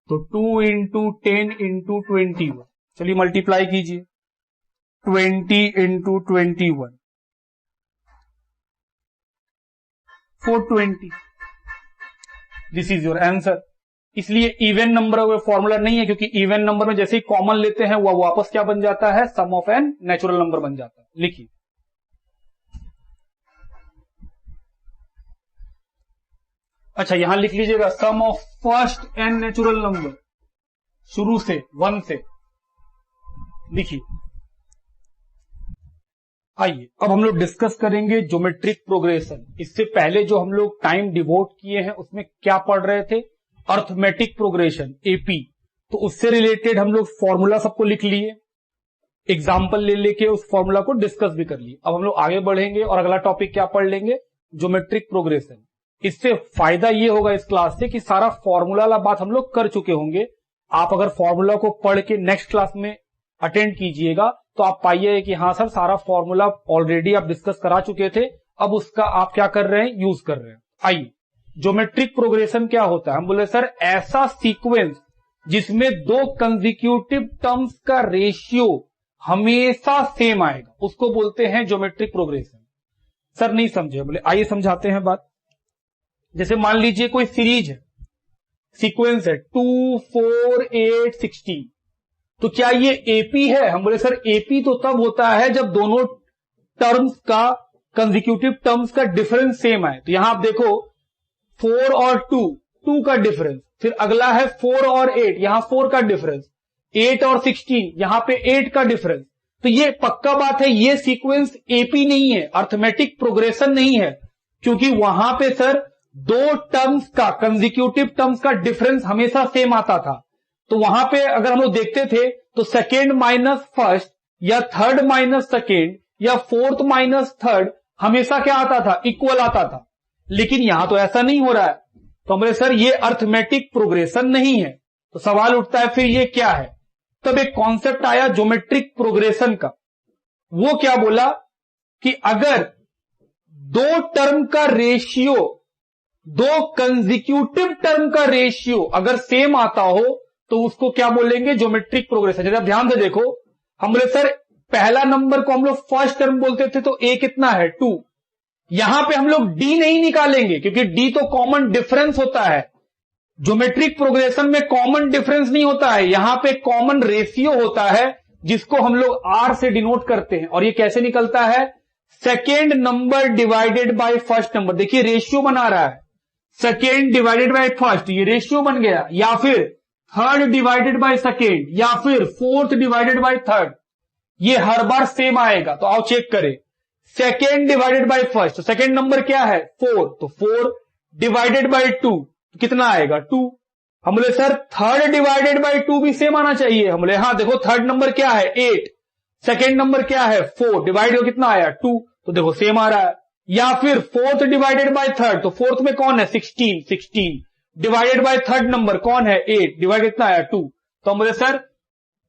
तो 2 इंटू 10 इंटू 21। चलिए मल्टीप्लाई कीजिए 20 into 21 420। This is your answer. इसलिए इवन नंबर का फॉर्मूला नहीं है, क्योंकि इवन नंबर में जैसे ही कॉमन लेते हैं वो वापस क्या बन जाता है sum of n natural number बन जाता है। लिखिए अच्छा यहां लिख लीजिएगा sum of first n natural number, शुरू से 1 से लिखिए। आइए अब हम लोग डिस्कस करेंगे ज्योमेट्रिक प्रोग्रेशन। इससे पहले जो हम लोग टाइम डिवोट किए हैं उसमें क्या पढ़ रहे थे, अर्थमेटिक प्रोग्रेशन एपी। तो उससे रिलेटेड हम लोग फॉर्मूला सबको लिख लिए, एग्जाम्पल ले लेके उस फॉर्मूला को डिस्कस भी कर लिए। अब हम लोग आगे बढ़ेंगे और अगला टॉपिक क्या पढ़ लेंगे, ज्योमेट्रिक प्रोग्रेशन। इससे फायदा ये होगा इस क्लास से कि सारा फॉर्मूला वाला बात हम लोग कर चुके होंगे। आप अगर फॉर्मूला को पढ़ के नेक्स्ट क्लास में अटेंड कीजिएगा तो आप पाइए कि हाँ सर सारा फॉर्मूला ऑलरेडी आप डिस्कस करा चुके थे, अब उसका आप क्या कर रहे हैं, यूज कर रहे हैं। आइए, ज्योमेट्रिक प्रोग्रेशन क्या होता है? हम बोले सर ऐसा सीक्वेंस जिसमें दो कंसेक्यूटिव टर्म्स का रेशियो हमेशा सेम आएगा, उसको बोलते हैं ज्योमेट्रिक प्रोग्रेशन। सर नहीं समझे? बोले आइए समझाते हैं बात। जैसे मान लीजिए कोई सीरीज है, सीक्वेंस है 2, 4, 8, 16, तो क्या ये एपी है? हम बोले सर एपी तो तब होता है जब दोनों टर्म्स का, कंसेक्यूटिव टर्म्स का डिफरेंस सेम आए। तो यहां आप देखो 4 और 2 का डिफरेंस, फिर अगला है 4 और 8, यहां 4 का डिफरेंस, 8 और 16, यहां पे 8 का डिफरेंस। तो ये पक्का बात है, ये सीक्वेंस एपी नहीं है, अर्थमेटिक प्रोग्रेशन नहीं है, क्योंकि वहां पे सर दो टर्म्स का, कंसेक्यूटिव टर्म्स का डिफरेंस हमेशा सेम आता था। तो वहां पे अगर हम लोग देखते थे तो सेकेंड माइनस फर्स्ट या थर्ड माइनस सेकेंड या फोर्थ माइनस थर्ड हमेशा क्या आता था, इक्वल आता था। लेकिन यहां तो ऐसा नहीं हो रहा है। तो हमारे सर ये अर्थमेटिक प्रोग्रेशन नहीं है। तो सवाल उठता है फिर ये क्या है? तब एक कॉन्सेप्ट आया ज्योमेट्रिक प्रोग्रेशन का। वो क्या बोला कि अगर दो टर्म का रेशियो, दो कंसेक्यूटिव टर्म का रेशियो अगर सेम आता हो तो उसको क्या बोलेंगे, ज्योमेट्रिक प्रोग्रेशन। जरा ध्यान से देखो, हम बोले सर पहला नंबर को हम लोग फर्स्ट टर्म बोलते थे, तो ए कितना है, 2। यहां पे हम लोग डी नहीं निकालेंगे क्योंकि डी तो कॉमन डिफरेंस होता है। ज्योमेट्रिक प्रोग्रेशन में कॉमन डिफरेंस नहीं होता है, यहां पे कॉमन रेशियो होता है जिसको हम लोग आर से डिनोट करते हैं। और ये कैसे निकलता है, second number divided by first number. देखिए रेशियो बना रहा है, सेकेंड डिवाइडेड बाय फर्स्ट, ये रेशियो बन गया, या फिर थर्ड डिवाइडेड बाय सेकेंड, या फिर फोर्थ डिवाइडेड बाय थर्ड, ये हर बार सेम आएगा। तो आओ चेक करें, second divided by first, second number क्या है 4, तो 4 डिवाइडेड बाय 2 कितना आएगा 2। हम बोले सर थर्ड डिवाइडेड बाय 2 भी सेम आना चाहिए। हम बोले हाँ, देखो थर्ड नंबर क्या है 8, सेकेंड नंबर क्या है 4, डिवाइड कितना आया 2, तो देखो सेम आ रहा है। या फिर फोर्थ डिवाइडेड बाय थर्ड, तो फोर्थ में कौन है 16, 16 डिवाइडेड बाय थर्ड नंबर कौन है 8, डिवाइड कितना आया 2। तो हम बोले सर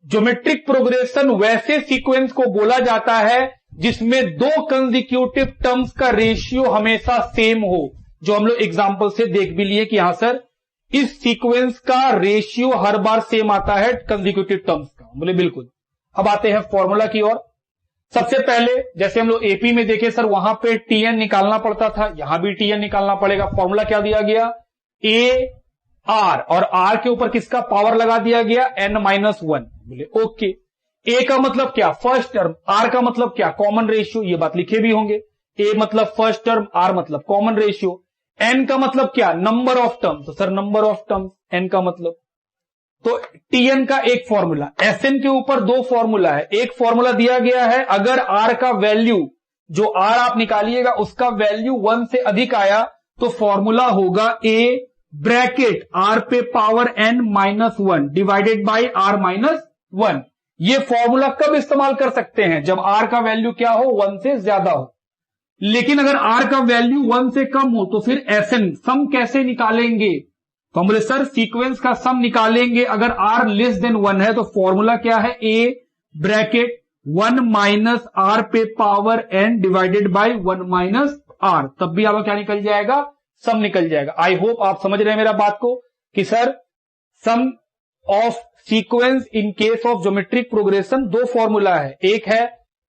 ज्योमेट्रिक प्रोग्रेशन वैसे सीक्वेंस को बोला जाता है जिसमें दो कंसेक्यूटिव टर्म्स का रेशियो हमेशा सेम हो, जो हम लोग एग्जांपल से देख भी लिए कि यहां सर इस सीक्वेंस का रेशियो हर बार सेम आता है कंसेक्यूटिव टर्म्स का। बोले बिल्कुल। अब आते हैं फॉर्मूला की ओर। सबसे पहले जैसे हम लोग एपी में देखे सर, वहां पे टीएन निकालना पड़ता था, यहां भी टीएन निकालना पड़ेगा। फॉर्मूला क्या दिया गया, ए आर, और आर के ऊपर किसका पावर लगा दिया गया, n-1। बोले ओके। ए का मतलब क्या, फर्स्ट टर्म, आर का मतलब क्या, कॉमन रेशियो, ये बात लिखे भी होंगे। ए मतलब फर्स्ट टर्म, आर मतलब कॉमन रेशियो। एन का मतलब क्या, नंबर ऑफ टर्म, तो sir number of term n का मतलब। तो टीएन का एक फॉर्मूला, एसएन के ऊपर दो फॉर्मूला है। एक फॉर्मूला दिया गया है, अगर आर का वैल्यू, जो आर आप निकालिएगा उसका वैल्यू 1 से अधिक आया तो फॉर्मूला होगा ए ब्रैकेट आर पे power n-1 divided by r-1। ये फॉर्मूला कब इस्तेमाल कर सकते हैं, जब आर का वैल्यू क्या हो, 1 से ज्यादा हो। लेकिन अगर आर का वैल्यू 1 से कम हो तो फिर एसएन सम कैसे निकालेंगे, तो हम बोले सर सीक्वेंस का सम निकालेंगे। अगर आर लेस देन 1 है तो फॉर्मूला क्या है, ए ब्रैकेट 1 माइनस आर पे power n divided by 1 minus r, तब भी आपका क्या निकल जाएगा, सम निकल जाएगा। आई होप आप समझ रहे हैं मेरा बात को कि sir sum of sequence in case of geometric progression दो फॉर्मूला है। एक है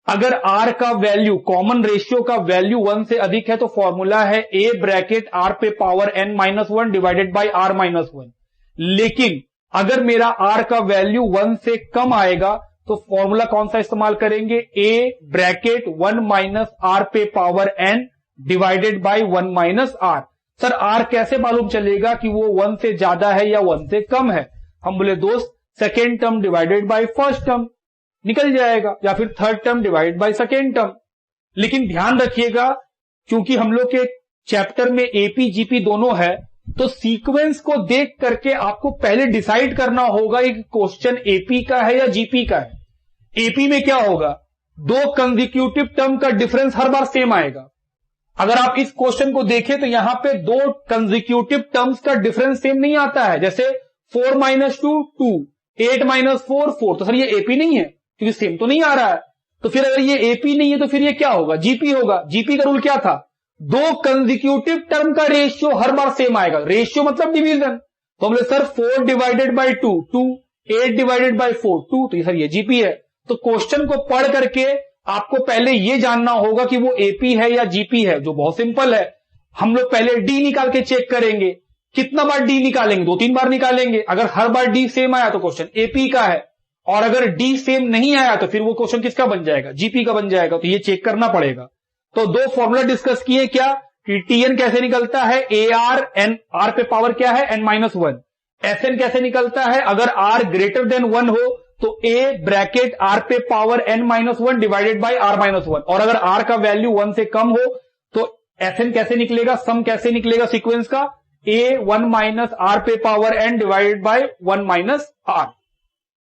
अगर आर का वैल्यू, कॉमन रेशियो का वैल्यू 1 से अधिक है तो फॉर्मूला है ए ब्रैकेट आर पे power n-1 divided by r-1। लेकिन अगर मेरा आर का वैल्यू 1 से कम आएगा तो फॉर्मूला कौन सा इस्तेमाल करेंगे, ए ब्रैकेट 1 माइनस आर पे power n divided by 1 minus r. Sir r कैसे मालूम चलेगा कि वो 1 से ज्यादा है या 1 से कम है, हम बोले दोस्त second term divided by first term निकल जाएगा, या फिर third term divide by second term. लेकिन ध्यान रखिएगा क्योंकि हम लोग के चैप्टर में एपी जीपी दोनों है, तो सीक्वेंस को देख करके आपको पहले डिसाइड करना होगा कि क्वेश्चन एपी का है या जीपी का है। एपी में क्या होगा, दो कंसेक्यूटिव टर्म का डिफरेंस हर बार सेम आएगा। अगर आप इस क्वेश्चन को देखें तो यहां पे दो कंसेक्यूटिव टर्म्स का डिफरेंस सेम नहीं आता है, जैसे 4 - 2 2, 8 - 4 4, तो सर ये एपी नहीं है क्योंकि सेम तो नहीं आ रहा है। तो फिर अगर ये एपी नहीं है तो फिर ये क्या होगा, जीपी होगा। जीपी का रूल क्या था, दो कंसेक्यूटिव टर्म का रेशियो हर बार सेम आएगा। रेशियो मतलब डिवीजन। तो हम बोले sir 4 divided by 2 2, 8 divided by 4 2, तो सर ये जीपी है। तो क्वेश्चन को पढ़ करके आपको पहले ये जानना होगा कि वो एपी है या जीपी है, जो बहुत सिंपल है। हम लोग पहले डी निकाल के चेक करेंगे। कितना बार डी निकालेंगे, 2-3 बार निकालेंगे। अगर हर बार डी सेम आया तो क्वेश्चन एपी का है, और अगर डी सेम नहीं आया तो फिर वो क्वेश्चन किसका बन जाएगा, जीपी का बन जाएगा। तो ये चेक करना पड़ेगा। तो दो फॉर्मूला डिस्कस किए, क्या कि टीएन कैसे निकलता है, ए आर एन, आर पे पावर क्या है n-1। एसएन कैसे निकलता है, अगर आर ग्रेटर देन 1 हो तो ए ब्रैकेट आर पे power n-1 divided by r-1, और अगर आर का वैल्यू 1 से कम हो तो एसएन कैसे निकलेगा, सम कैसे निकलेगा सीक्वेंस का, ए 1 माइनस आर पे power n divided by 1 minus r.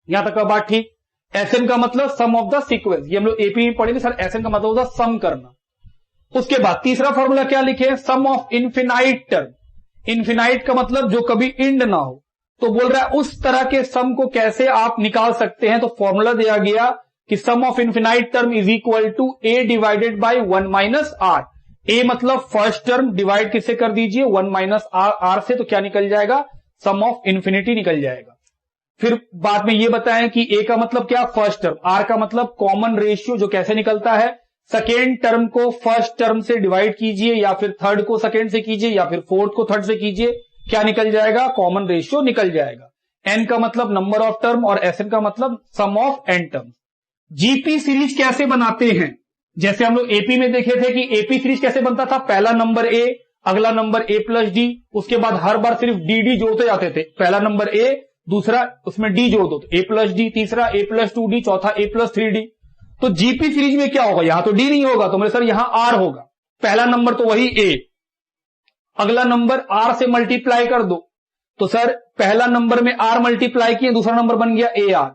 यहां तक का बात ठीक। एसएन का मतलब सम ऑफ द सीक्वेंस, ये हम लोग एपी में पढ़ेंगे सर, एसएन का मतलब होता है सम करना। उसके बाद तीसरा फॉर्मूला क्या लिखे, सम ऑफ इन्फिनाइट टर्म। इन्फिनाइट का मतलब जो कभी इंड ना हो। तो बोल रहा है उस तरह के सम को कैसे आप निकाल सकते हैं। तो फॉर्मूला दिया गया कि sum of infinite term is equal to a divided by 1 minus r. A मतलब फर्स्ट टर्म, डिवाइड किससे कर दीजिए 1 माइनस आर से, तो क्या निकल जाएगा, सम ऑफ इन्फिनिटी निकल जाएगा। फिर बाद में ये बताएं कि ए का मतलब क्या, फर्स्ट टर्म, आर का मतलब कॉमन रेशियो, जो कैसे निकलता है, सेकेंड टर्म को फर्स्ट टर्म से डिवाइड कीजिए, या फिर थर्ड को सेकेंड से कीजिए, या फिर फोर्थ को थर्ड से कीजिए, क्या निकल जाएगा, कॉमन रेशियो निकल जाएगा। एन का मतलब नंबर ऑफ टर्म और एसएन का मतलब sum of n term. GP series कैसे बनाते हैं, जैसे हम लोग एपी में देखे थे कि एपी सीरीज कैसे बनता था, पहला नंबर ए, अगला नंबर ए प्लस डी, उसके बाद हर बार सिर्फ डी डी जोड़ते जाते थे। पहला नंबर ए, दूसरा उसमें डी जोड़ दो तो ए प्लस डी, तीसरा ए प्लस 2d, चौथा ए प्लस 3d। तो जीपी सीरीज में क्या होगा, यहां तो डी नहीं होगा, तो मेरे सर यहां आर होगा। पहला नंबर तो वही ए, अगला नंबर आर से मल्टीप्लाई कर दो, तो सर पहला नंबर में आर मल्टीप्लाई किए, दूसरा नंबर बन गया ए आर।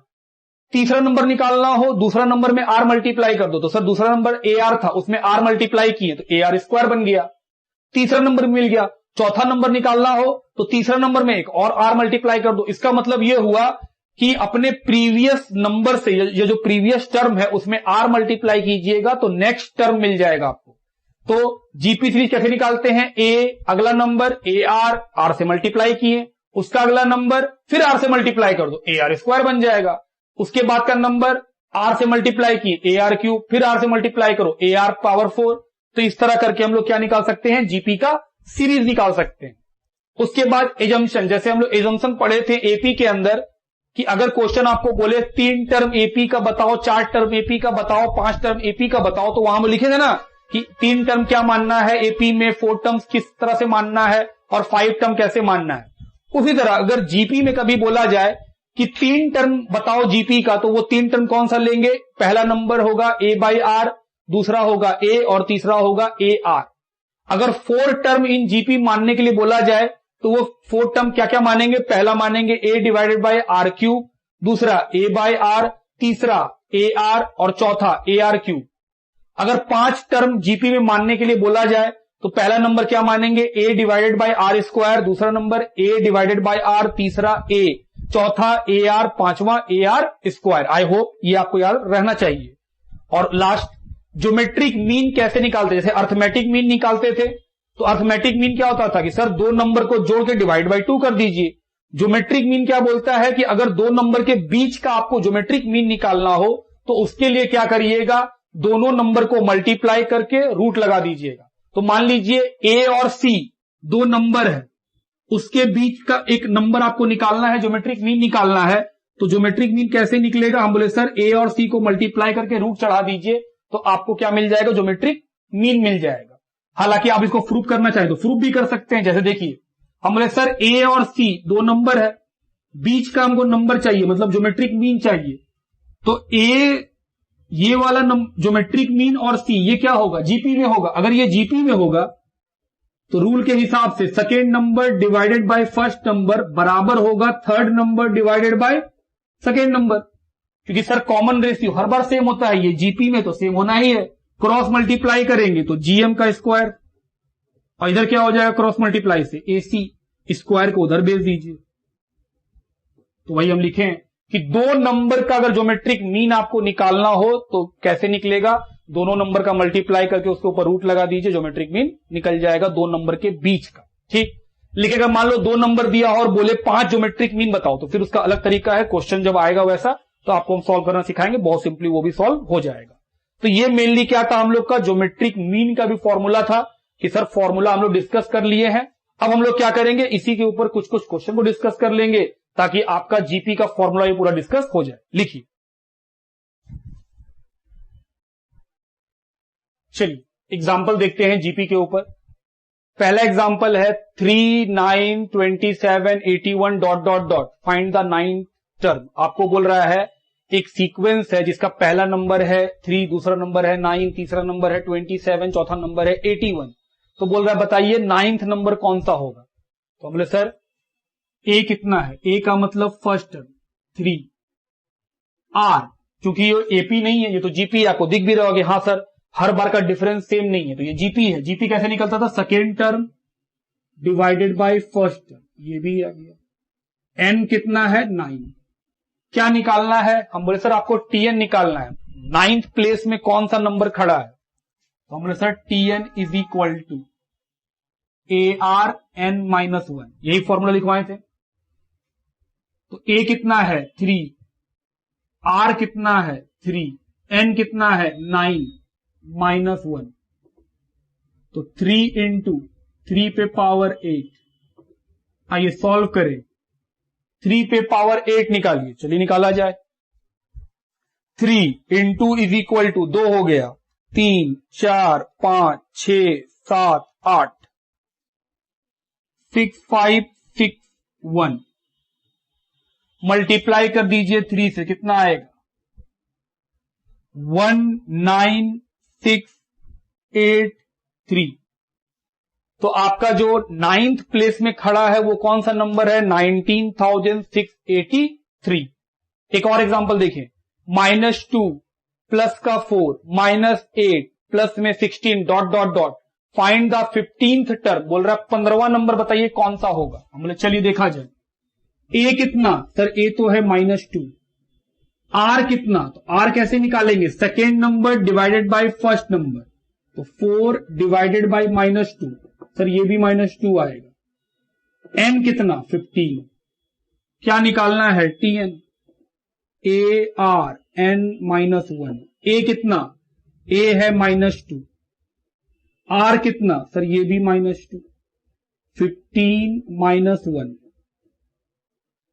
तीसरा नंबर निकालना हो, दूसरा नंबर में आर मल्टीप्लाई कर दो, तो सर दूसरा नंबर ए आर था, उसमें आर मल्टीप्लाई किए तो ए आर स्क्वायर बन गया, तीसरा नंबर मिल गया। चौथा नंबर निकालना हो तो तीसरा नंबर में एक और आर मल्टीप्लाई कर दो। इसका मतलब यह हुआ कि अपने प्रीवियस नंबर से, ये जो प्रीवियस टर्म है उसमें आर मल्टीप्लाई कीजिएगा तो नेक्स्ट टर्म मिल जाएगा आपको। तो जीपी सीरीज कैसे निकालते हैं, ए अगला नंबर ए आर से मल्टीप्लाई किए, उसका अगला नंबर फिर आर से मल्टीप्लाई कर दो, ए आर स्क्वायर बन जाएगा। उसके बाद का नंबर आर से मल्टीप्लाई किए, ए आर क्यूब, फिर आर से मल्टीप्लाई करो, ए आर पावर 4। तो इस तरह करके हम लोग क्या निकाल सकते हैं, जीपी का सीरीज निकाल सकते हैं। उसके बाद एजम्पशन, जैसे हम लोग एजम्पशन पढ़े थे एपी के अंदर कि अगर क्वेश्चन आपको बोले 3 टर्म एपी का बताओ, 4 टर्म एपी का बताओ, 5 टर्म एपी का बताओ, तो वहां हम लिखेंगे ना कि 3 टर्म क्या मानना है एपी में, 4 टर्म्स किस तरह से मानना है, और 5 टर्म कैसे मानना है। उसी तरह अगर जीपी में कभी बोला जाए कि 3 टर्म बताओ जीपी का, तो वो 3 टर्म कौन सा लेंगे, पहला नंबर होगा ए बाई आर, दूसरा होगा ए, और तीसरा होगा ए आर। अगर 4 टर्म इन जीपी मानने के लिए बोला जाए तो वो 4 टर्म क्या क्या मानेंगे, पहला मानेंगे a divided by are cube, दूसरा ए बाय आर, तीसरा ए आर, और चौथा ए आर क्यूब। अगर 5 टर्म जीपी में मानने के लिए बोला जाए तो पहला नंबर क्या मानेंगे, a divided by r square, दूसरा number a divided by r, तीसरा ए, चौथा ए आर, पांचवा a r square. I hope ये आपको याद रहना चाहिए। और लास्ट ज्योमेट्रिक मीन कैसे निकालते, जैसे अर्थमेटिक मीन निकालते थे, तो अर्थमेटिक मीन क्या होता था कि सर 2 नंबर को जोड़ के डिवाइड बाय 2 कर दीजिए। ज्योमेट्रिक मीन क्या बोलता है कि अगर 2 नंबर के बीच का आपको ज्योमेट्रिक मीन निकालना हो तो उसके लिए क्या करिएगा, दोनों नंबर को मल्टीप्लाई करके रूट लगा दीजिएगा। तो मान लीजिए ए और सी 2 नंबर है, उसके बीच का एक नंबर आपको निकालना है, ज्योमेट्रिक मीन निकालना है। तो ज्योमेट्रिक मीन कैसे निकलेगा, हम बोले सर ए और सी को मल्टीप्लाई करके रूट चढ़ा दीजिए तो आपको क्या मिल जाएगा, ज्योमेट्रिक मीन मिल जाएगा। हालांकि आप इसको प्रूफ करना चाहें तो प्रूफ भी कर सकते हैं। जैसे देखिए हम बोले सर ए और सी 2 नंबर है, बीच का हमको नंबर चाहिए, मतलब ज्योमेट्रिक मीन चाहिए। तो ए ये वाला ज्योमेट्रिक मीन और सी ये क्या होगा, जीपी में होगा। अगर ये जीपी में होगा तो रूल के हिसाब से second number divided by first number बराबर होगा third number divided by second number, क्योंकि सर कॉमन रेशियो हर बार सेम होता है, ये जीपी में तो सेम होना ही है। क्रॉस मल्टीप्लाई करेंगे तो जीएम का स्क्वायर, और इधर क्या हो जाएगा क्रॉस मल्टीप्लाई से एसी स्क्वायर को उधर भेज दीजिए। तो वही हम लिखें कि दो नंबर का अगर ज्योमेट्रिक मीन आपको निकालना हो तो कैसे निकलेगा, दोनों नंबर का मल्टीप्लाई करके उसके ऊपर रूट लगा दीजिए, ज्योमेट्रिक मीन निकल जाएगा दो नंबर के बीच का। ठीक, लेकिन अगर मान लो दो नंबर दिया और बोले 5 ज्योमेट्रिक मीन बताओ, तो फिर उसका अलग तरीका है, क्वेश्चन जब आएगा वैसा तो आपको हम सॉल्व करना सिखाएंगे, बहुत सिंपली वो भी सॉल्व हो जाएगा। तो ये मेनली क्या था हम लोग का, ज्योमेट्रिक मीन का भी फॉर्मूला था कि सर फॉर्मूला हम लोग डिस्कस कर लिए हैं। अब हम लोग क्या करेंगे, इसी के ऊपर कुछ कुछ क्वेश्चन को डिस्कस कर लेंगे ताकि आपका जीपी का फॉर्मूला भी पूरा डिस्कस हो जाए। लिखिए, चलिए एग्जाम्पल देखते हैं जीपी के ऊपर। पहला एग्जाम्पल है 3, 9, 27, 81 dot dot dot, find the 9th term. आपको बोल रहा है एक सीक्वेंस है जिसका पहला नंबर है 3, दूसरा नंबर है 9, तीसरा नंबर है 27, चौथा नंबर है 81। तो बोल रहा है बताइए 9th नंबर कौन सा होगा। तो हम बोले सर ए कितना है, ए का मतलब फर्स्ट टर्म 3, आर क्योंकि ये एपी नहीं है, ये तो जीपी है, आपको दिख भी रहा होगा। हाँ सर हर बार का डिफरेंस सेम नहीं है, तो ये जीपी है। जीपी कैसे निकलता था, second term divided by first term, ये भी आ गया। एन कितना है 9, क्या निकालना है, हम बोले सर आपको टीएन निकालना है, 9th प्लेस में कौन सा नंबर खड़ा है। तो हम बोले sir t n is equal to ARN-1, यही फॉर्मूला लिखवाए थे। तो ए कितना है 3, आर कितना है 3, एन कितना है 9 -1, तो 3 इंटू 3 पे पावर 8। आइए सॉल्व करें, 3 पे पावर 8 निकालिए, चलिए निकाला जाए। 3 इंटू इज इक्वल टू 2 हो गया, 3, 4, 5, 6, 7, 8, 6, 5, 6, 1। मल्टीप्लाई कर दीजिए 3 से, कितना आएगा 19683। तो आपका जो 9th प्लेस में खड़ा है वो कौन सा नंबर है, 19683। एक और एग्जांपल देखिए, -2 प्लस का 4 -8 प्लस में 16 dot dot dot, find the 15th term. बोल रहा है 15वां नंबर बताइए कौन सा होगा। हम बोले चलिए देखा जाए। ए कितना, सर ए तो है -2, आर कितना, तो आर कैसे निकालेंगे, second number divided by first number, तो 4 डिवाइडेड बाय -2, सर ये भी -2 आएगा। एन कितना 15, क्या निकालना है टीएन, ARN-1। ए कितना, ए है -2, आर कितना, सर ये भी -2, 15 -1,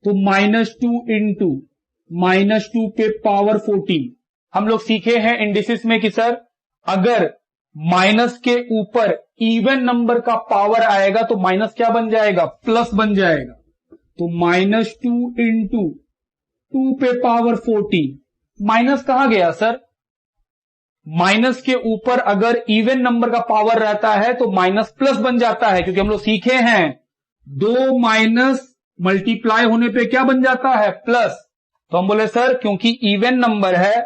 तो -2 इंटू -2 पे पावर 14। हम लोग सीखे हैं इंडिसिस में कि सर अगर माइनस के ऊपर इवन नंबर का पावर आएगा तो माइनस क्या बन जाएगा, प्लस बन जाएगा। तो -2 इंटू 2 पे पावर 14, माइनस कहां गया सर, माइनस के ऊपर अगर इवन नंबर का पावर रहता है तो माइनस प्लस बन जाता है, क्योंकि हम लोग सीखे हैं 2 माइनस मल्टीप्लाई होने पे क्या बन जाता है, प्लस। तो हम बोले सर क्योंकि इवन नंबर है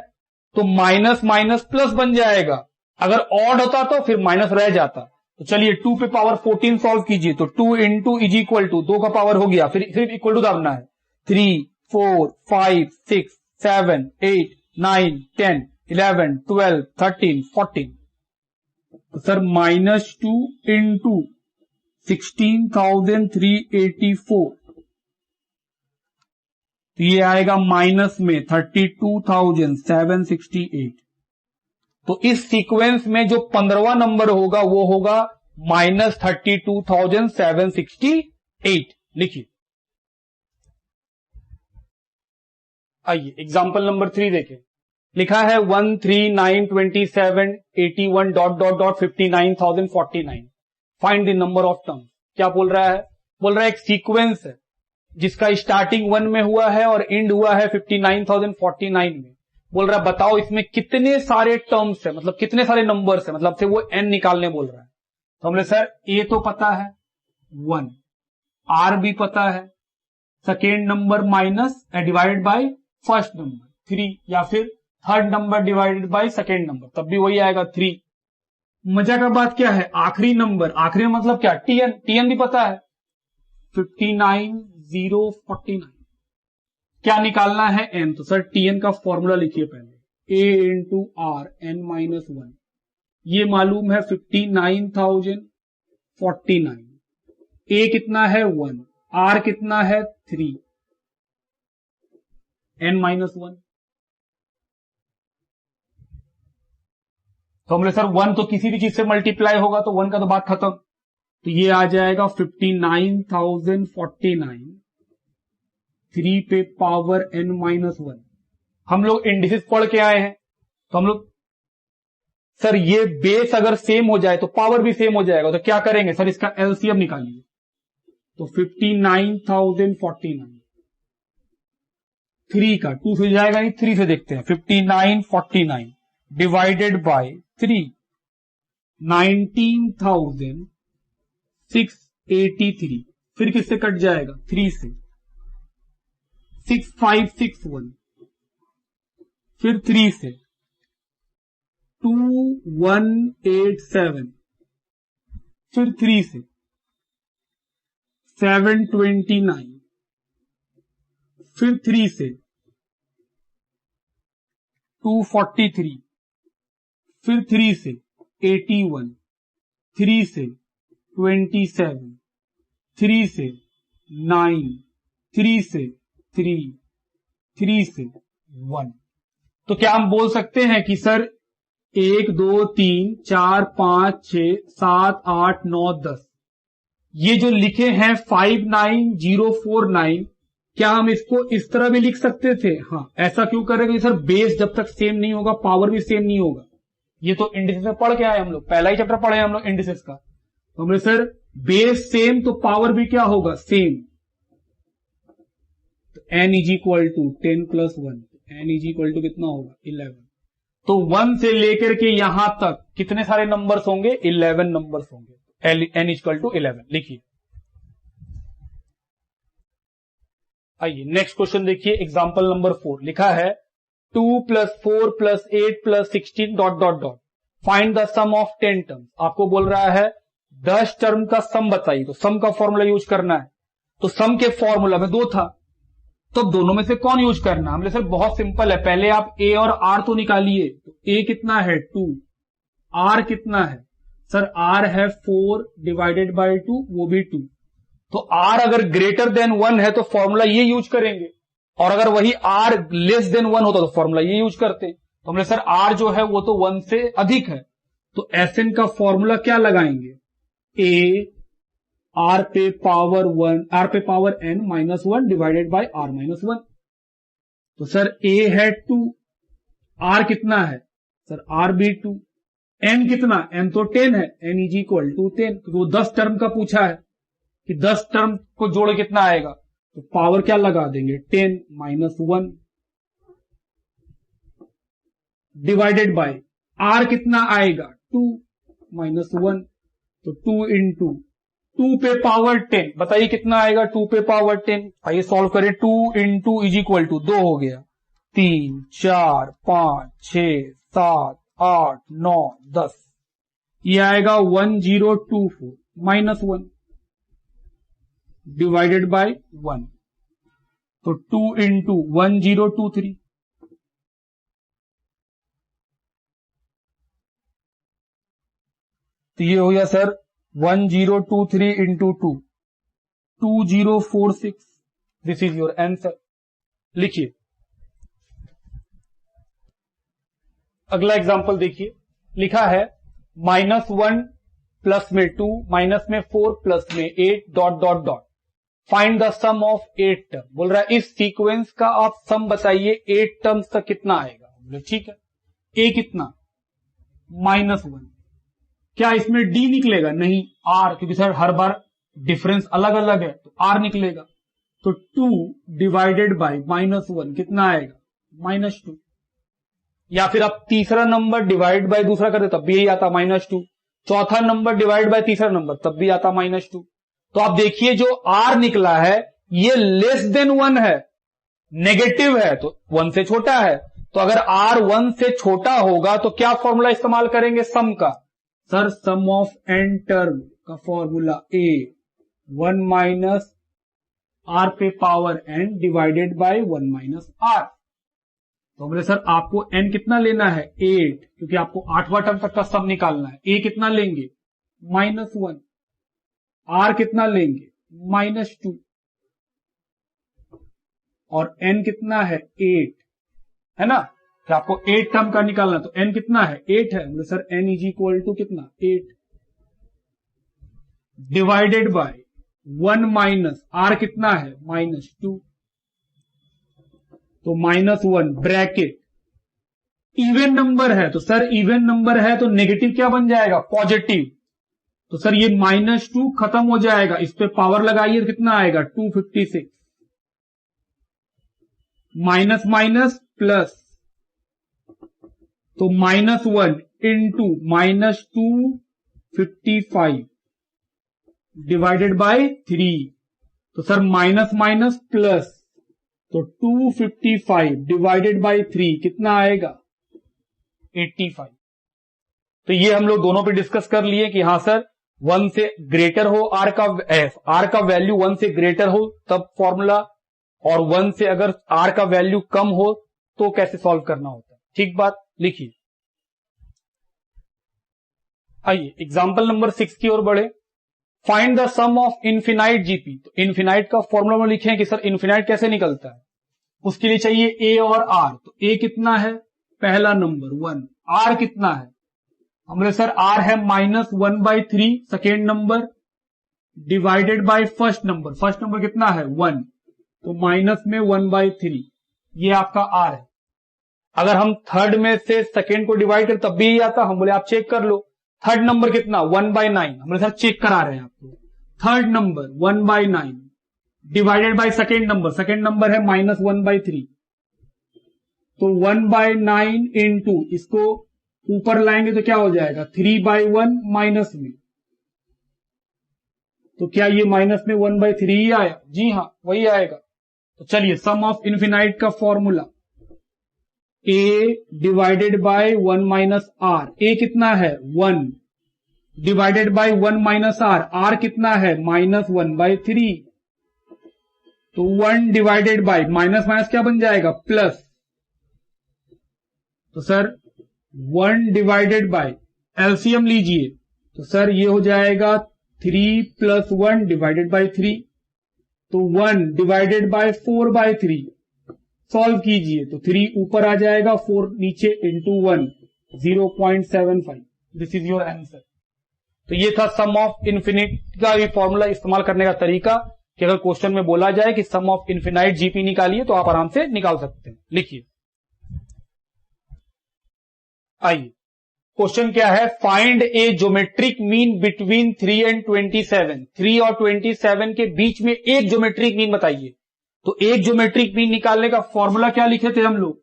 तो माइनस माइनस प्लस बन जाएगा, अगर ऑड होता तो फिर माइनस रह जाता। तो चलिए 2 पे पावर 14 सॉल्व कीजिए, तो 2 इंटू इज इक्वल टू 2 का पावर हो गया, फिर सिर्फ इक्वल टू दाबना है, 3, 4, 5, 6, 7, 8, 9, 10, 11, 12, 13, 14। तो सर -2 इंटू 16,384, तो ये आएगा माइनस में 32,768। तो इस सीक्वेंस में जो 15वां नंबर होगा वो होगा -32,768। लिखिए, आइए एग्जाम्पल नंबर 3 देखें। लिखा है 1, 3, 9, 27, 81 dot dot dot 59,049, find the number of terms. क्या बोल रहा है, बोल रहा है एक सीक्वेंस है जिसका स्टार्टिंग 1 में हुआ है और एंड हुआ है 59,049 में। बोल रहा है बताओ इसमें कितने सारे टर्म्स है, मतलब कितने सारे नंबर्स है, मतलब से वो एन निकालने बोल रहा है। तो हमने सर ए तो पता है 1, आर भी पता है, second number minus divided by first number 3, या फिर third number divided by second number, तब भी वही आएगा 3। मजा का बात क्या है, आखिरी नंबर, आखिरी मतलब क्या, टीएन भी पता है 59,049। क्या निकालना है n, तो सर Tn का फॉर्मूला लिखिए पहले, a into r n minus 1, ये मालूम है 59,049, a कितना है 1, r कितना है 3, n माइनस 1, तो हमने सर 1 तो किसी भी चीज से मल्टीप्लाई होगा तो 1 का तो बात खत्म, तो ये आ जाएगा 59,049 3 पे पावर n माइनस 1। हम लोग इंडिसेस पढ़ के आए हैं, तो हम लोग सर ये बेस अगर सेम हो जाए तो पावर भी सेम हो जाएगा, तो क्या करेंगे सर, इसका एलसीएम निकालिए, तो 59,049 3 का 2 से जाएगा नहीं, 3 से देखते हैं, 5949 डिवाइडेड बाय 3, 19,683, फिर किससे कट जाएगा 3 से, 6561, फिर 3 से 2187, फिर 3 से 729, फिर 3 से 243, फिर 3 से 81, 3 से 27, 3 से 9, 3 से 3, 3 से 1। तो क्या हम बोल सकते हैं कि सर 1 2 3 4 5 6 7 8 9 10, ये जो लिखे हैं 59049, क्या हम इसको इस तरह भी लिख सकते थे? हाँ, ऐसा क्यों करेंगे सर, बेस जब तक सेम नहीं होगा पावर भी सेम नहीं होगा। ये तो इंडिसेस में पढ़ के आए हम लोग, पहला ही चैप्टर पढ़े हम लोग इंडिसेस का, तो हमने सर बेस सेम तो पावर भी क्या होगा सेम, तो n is equal to 10 plus 1, n is equal to कितना होगा 11, तो 1 से लेकर के यहां तक कितने सारे नंबर्स होंगे, 11 नंबर्स होंगे, n इज इक्वल टू 11 लिखिए। आइए नेक्स्ट क्वेश्चन देखिए, एग्जांपल नंबर 4 लिखा है 2 plus 4 plus 8 plus 16 dot dot dot, find the sum of 10 terms. आपको बोल रहा है 10 टर्म का सम बताइए, तो सम का फॉर्मूला यूज करना है, तो सम के फॉर्मूला में 2 था, तो अब दोनों में से कौन यूज करना, हमने सर बहुत सिंपल है, पहले आप a और r तो निकालिए, तो a कितना है 2, r कितना है सर, r है 4 डिवाइडेड बाय 2, वो भी 2, तो r अगर ग्रेटर देन 1 है तो फॉर्मूला ये यूज करेंगे, और अगर वही r लेस देन 1 होता तो फॉर्मूला ये यूज करते। तो हमने सर r जो है वो तो 1 से अधिक है, तो Sn का फॉर्मूला क्या लगाएंगे, a r पे power n minus 1 divided by r minus 1, तो सर a है 2, r कितना है सर, r भी 2, n कितना, n तो 10 है, n इज इक्वल टू 10, तो 10 टर्म का पूछा है कि 10 टर्म को जोड़ कितना आएगा, तो पावर क्या लगा देंगे 10 माइनस 1 डिवाइडेड बाय r कितना आएगा 2 माइनस 1, तो 2 इंटू 2 पे पावर 10, बताइए कितना आएगा 2 पे पावर 10, आइए सॉल्व करें, 2 इंटू इज इक्वल टू 2 हो गया, 3 4 5 6 7 8 9 10, ये आएगा 1024 माइनस 1 डिवाइडेड बाय 1, तो 2 इंटू 1023, तो ये हो गया sir 1023 into 2 2046, this is your answer. लिखिए अगला एग्जांपल देखिए, लिखा है -1 प्लस में 2 माइनस में 4 प्लस में 8 dot dot dot, find the sum of 8 term. बोल रहा है इस सीक्वेंस का आप सम बताइए 8 टर्म्स तक कितना आएगा, बोले ठीक है, a कितना -1, क्या इसमें d निकलेगा, नहीं r, क्योंकि सर हर बार डिफरेंस अलग अलग है तो r निकलेगा, तो 2 डिवाइडेड बाय -1 कितना आएगा -2, या फिर आप तीसरा नंबर डिवाइड बाय दूसरा करते तब भी यही आता -2, चौथा नंबर डिवाइड बाय तीसरा नंबर तब भी आता -2, तो आप देखिए जो r निकला है ये लेस देन 1 है, नेगेटिव है, तो 1 से छोटा है, तो अगर r 1 से छोटा होगा तो क्या फॉर्मूला इस्तेमाल करेंगे सम का, sir sum of n term का फॉर्मूला a 1 माइनस आर पे power n divided by 1 minus r. तो बोले सर आपको एन कितना लेना है 8, क्योंकि आपको 8वां टर्म तक का सम निकालना है। ए कितना लेंगे -1, आर कितना लेंगे -2 और एन कितना है 8, है ना। कि आपको 8 टर्म का निकालना, तो एन कितना है 8 है। बोले sir n is equal to कितना 8 डिवाइडेड बाय 1 माइनस आर कितना है -2, तो -1 ब्रैकेट। इवन नंबर है तो सर इवन नंबर है तो नेगेटिव क्या बन जाएगा पॉजिटिव, तो सर ये -2 खत्म हो जाएगा, इस पे पावर लगाइए तो कितना आएगा 256, माइनस माइनस प्लस, तो -1 इंटू -255 डिवाइडेड बाय 3, तो सर माइनस माइनस प्लस, तो 255 डिवाइडेड बाय 3 कितना आएगा 85। तो ये हम लोग दोनों पे डिस्कस कर लिए कि हाँ सर 1 से ग्रेटर हो आर का वैल्यू 1 से ग्रेटर हो तब फॉर्मूला, और 1 से अगर आर का वैल्यू कम हो तो कैसे सॉल्व करना होता है। ठीक बात, लिखिए। आइए एग्जांपल नंबर 6 की ओर बढ़े। Find the sum of infinite GP. तो इन्फिनाइट का फॉर्मूला में लिखे हैं कि सर इन्फिनाइट कैसे निकलता है, उसके लिए चाहिए ए और आर। तो ए कितना है पहला नंबर 1, आर कितना है हमने सर आर है -1/3 second number divided by first number कितना है 1, तो माइनस में 1/3 ये आपका आर है। अगर हम थर्ड में से सेकेंड को डिवाइड कर तब भी यही आता, हम बोले आप चेक कर लो। थर्ड नंबर कितना 1/9, हमने सर चेक करा रहे हैं आपको। Third number 1/9 divided by second number है -1/3, तो 1/9 इंटू इसको ऊपर लाएंगे तो क्या हो जाएगा 3/1 माइनस में, तो क्या ये माइनस में 1/3 ही आया, जी हाँ वही आएगा। तो चलिए सम ऑफ इन्फिनाइट का formula a divided by 1 minus r. A कितना है 1 डिवाइडेड बाय 1 माइनस आर कितना है -1/3, तो 1 डिवाइडेड बाय माइनस माइनस क्या बन जाएगा प्लस, तो सर 1 डिवाइडेड बाय एलसीएम लीजिए, तो सर ये हो जाएगा 3 + 1 डिवाइडेड बाय 3, तो 1 डिवाइडेड बाय 4/3 सॉल्व कीजिए, तो 3 ऊपर आ जाएगा 4 नीचे into 1 0.75। This is your answer. तो ये था सम ऑफ इन्फिनिट का ये फॉर्मूला इस्तेमाल करने का तरीका, कि अगर क्वेश्चन में बोला जाए कि सम ऑफ इन्फिनाइट जीपी निकालिए तो आप आराम से निकाल सकते हैं। लिखिए। आइए क्वेश्चन क्या है, find A geometric mean between 3 and 27। 3 और 27 के बीच में एक ज्योमेट्रिक मीन बताइए। तो एक ज्योमेट्रिक मीन निकालने का फॉर्मूला क्या लिखे थे हम लोग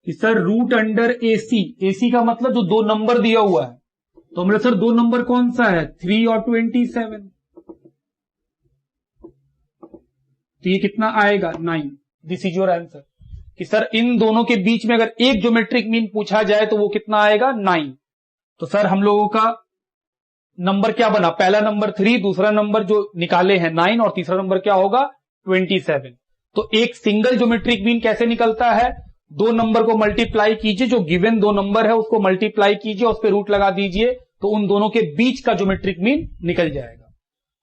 कि sir root under AC। AC का मतलब जो 2 नंबर दिया हुआ है, तो हमने सर 2 नंबर कौन सा है 3 और 27, तो ये कितना आएगा 9। This is your answer. कि सर इन दोनों के बीच में अगर एक ज्योमेट्रिक मीन पूछा जाए तो वो कितना आएगा 9। तो सर हम लोगों का नंबर क्या बना, पहला नंबर 3, दूसरा नंबर जो निकाले हैं 9 और तीसरा नंबर क्या होगा 27। तो एक सिंगल ज्योमेट्रिक मीन कैसे निकलता है, 2 नंबर को मल्टीप्लाई कीजिए, जो गिवन 2 नंबर है उसको मल्टीप्लाई कीजिए, उस पर रूट लगा दीजिए, तो उन दोनों के बीच का ज्योमेट्रिक मीन निकल जाएगा।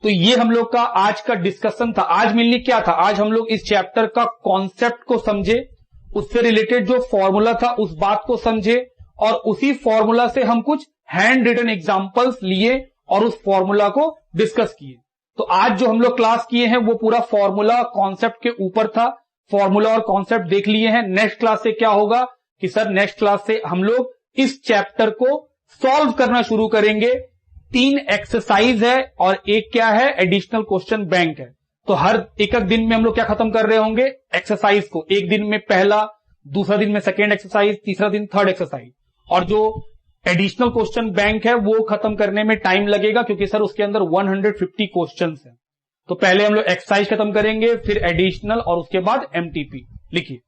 तो ये हम लोग का आज का डिस्कशन था। आज मेनली क्या था, आज हम लोग इस चैप्टर का कॉन्सेप्ट को समझे, उससे रिलेटेड जो फॉर्मूला था उस बात को समझे, और उसी फॉर्मूला से हम कुछ हैंड रिटन एग्जांपल्स लिए और उस फॉर्मूला को डिस्कस किए। तो आज जो हम लोग क्लास किए हैं वो पूरा फॉर्मूला कॉन्सेप्ट के ऊपर था। फॉर्मूला और कॉन्सेप्ट देख लिए हैं। नेक्स्ट क्लास से क्या होगा कि सर नेक्स्ट क्लास से हम लोग इस चैप्टर को सॉल्व करना शुरू करेंगे। 3 एक्सरसाइज है और एक क्या है एडिशनल क्वेश्चन बैंक है। तो हर एक दिन में हम लोग क्या खत्म कर रहे होंगे एक्सरसाइज को, एक दिन में पहला, दूसरा दिन में सेकेंड एक्सरसाइज, तीसरा दिन थर्ड एक्सरसाइज, और जो एडिशनल क्वेश्चन बैंक है वो खत्म करने में टाइम लगेगा क्योंकि सर उसके अंदर 150 क्वेश्चंस हैं। तो पहले हम लोग एक्सरसाइज खत्म करेंगे, फिर एडिशनल और उसके बाद एमटीपी। लिखिए।